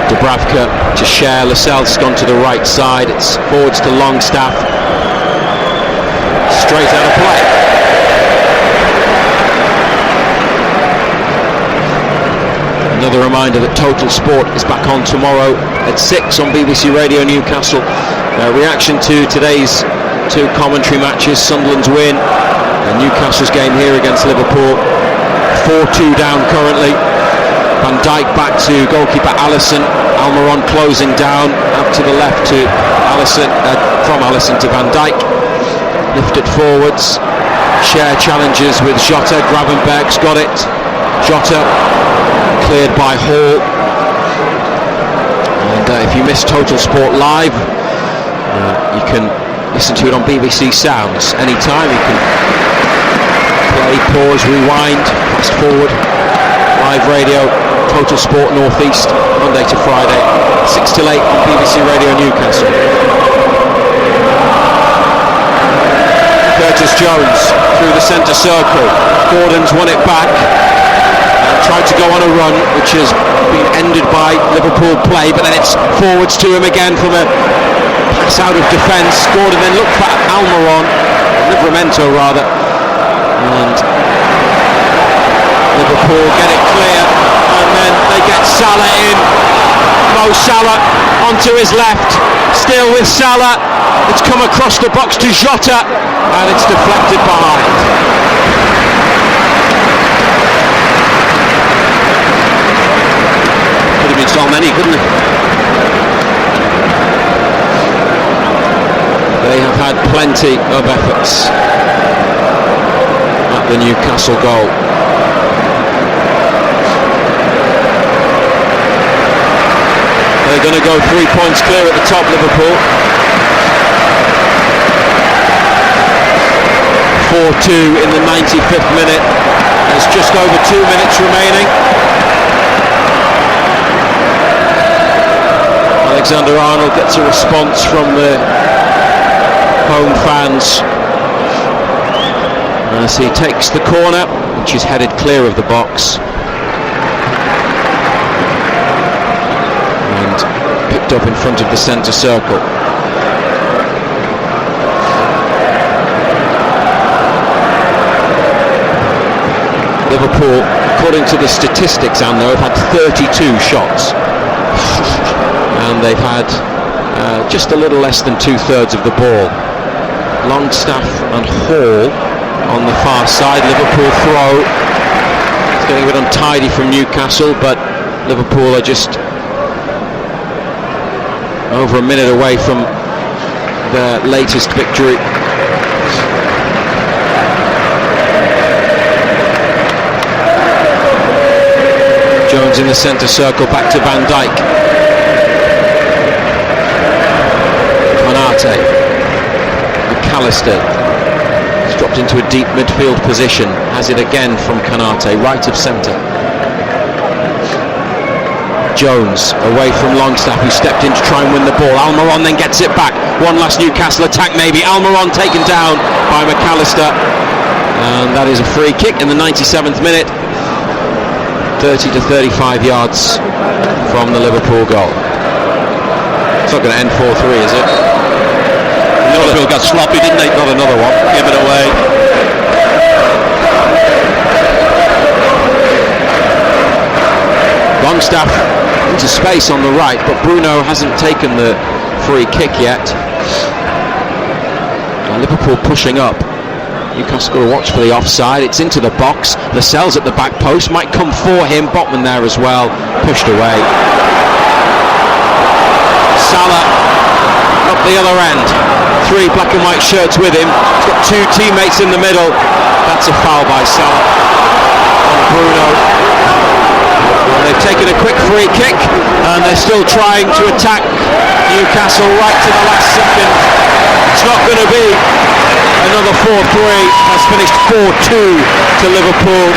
Dubravka to Cher. Lascelles gone to the right side. It's forwards to Longstaff. Straight out of play. Another reminder that Total Sport is back on tomorrow at 6 on BBC Radio Newcastle. Reaction to today's 2 commentary matches, Sunderland's win and Newcastle's game here against Liverpool. 4-2 down currently. Van Dijk back to goalkeeper Alisson. Almiron closing down, up to the left to Alisson, from Alisson to Van Dijk. Lifted forwards. Cher challenges with Jota. Gravenberg's got it. Jota cleared by Hall. And if you miss Total Sport Live, you can listen to it on BBC Sounds anytime. You can play, pause, rewind, fast forward. Live radio, Total Sport North East, Monday to Friday, 6 till 8 on BBC Radio Newcastle. Curtis Jones through the centre circle. Gordon's won it back. Tried to go on a run, which has been ended by Liverpool play, but then it's forwards to him again from a pass out of defence. Gordon then looked for Livramento rather, and Liverpool get it clear, and then they get Salah in. Mo Salah onto his left, still with Salah. It's come across the box to Jota, and it's deflected behind. So many, couldn't it? They have had plenty of efforts at the Newcastle goal. They're going to go 3 points clear at the top, Liverpool. 4-2 in the 95th minute. There's just over 2 minutes remaining. Alexander-Arnold gets a response from the home fans, as he takes the corner, which is headed clear of the box and picked up in front of the centre circle. Liverpool, according to the statistics, Anno, have had 32 shots and they've had just a little less than 2/3 of the ball. Longstaff and Hall on the far side. Liverpool throw. It's getting a bit untidy from Newcastle, but Liverpool are just over a minute away from their latest victory. Jones in the centre circle, back to Van Dijk. Konate. McAllister. He's dropped into a deep midfield position. Has it again from Konate, right of centre. Jones away from Longstaff, who stepped in to try and win the ball. Almiron then gets it back. One last Newcastle attack maybe. Almiron taken down by McAllister. And that is a free kick in the 97th minute. 30 to 35 yards from the Liverpool goal. It's not going to end 4-3, is it? Liverpool got sloppy, didn't they? Not another one. Give it away. Longstaff into space on the right, but Bruno hasn't taken the free kick yet. And Liverpool pushing up. Newcastle got to watch for the offside. It's into the box. Lascelles at the back post, might come for him. Botman there as well, pushed away. Salah up the other end. 3 black and white shirts with him. He's got 2 teammates in the middle. That's a foul by Salah on Bruno. Well, they've taken a quick free kick and they're still trying to attack Newcastle right to the last second. It's not going to be another 4-3. Has finished 4-2 to Liverpool.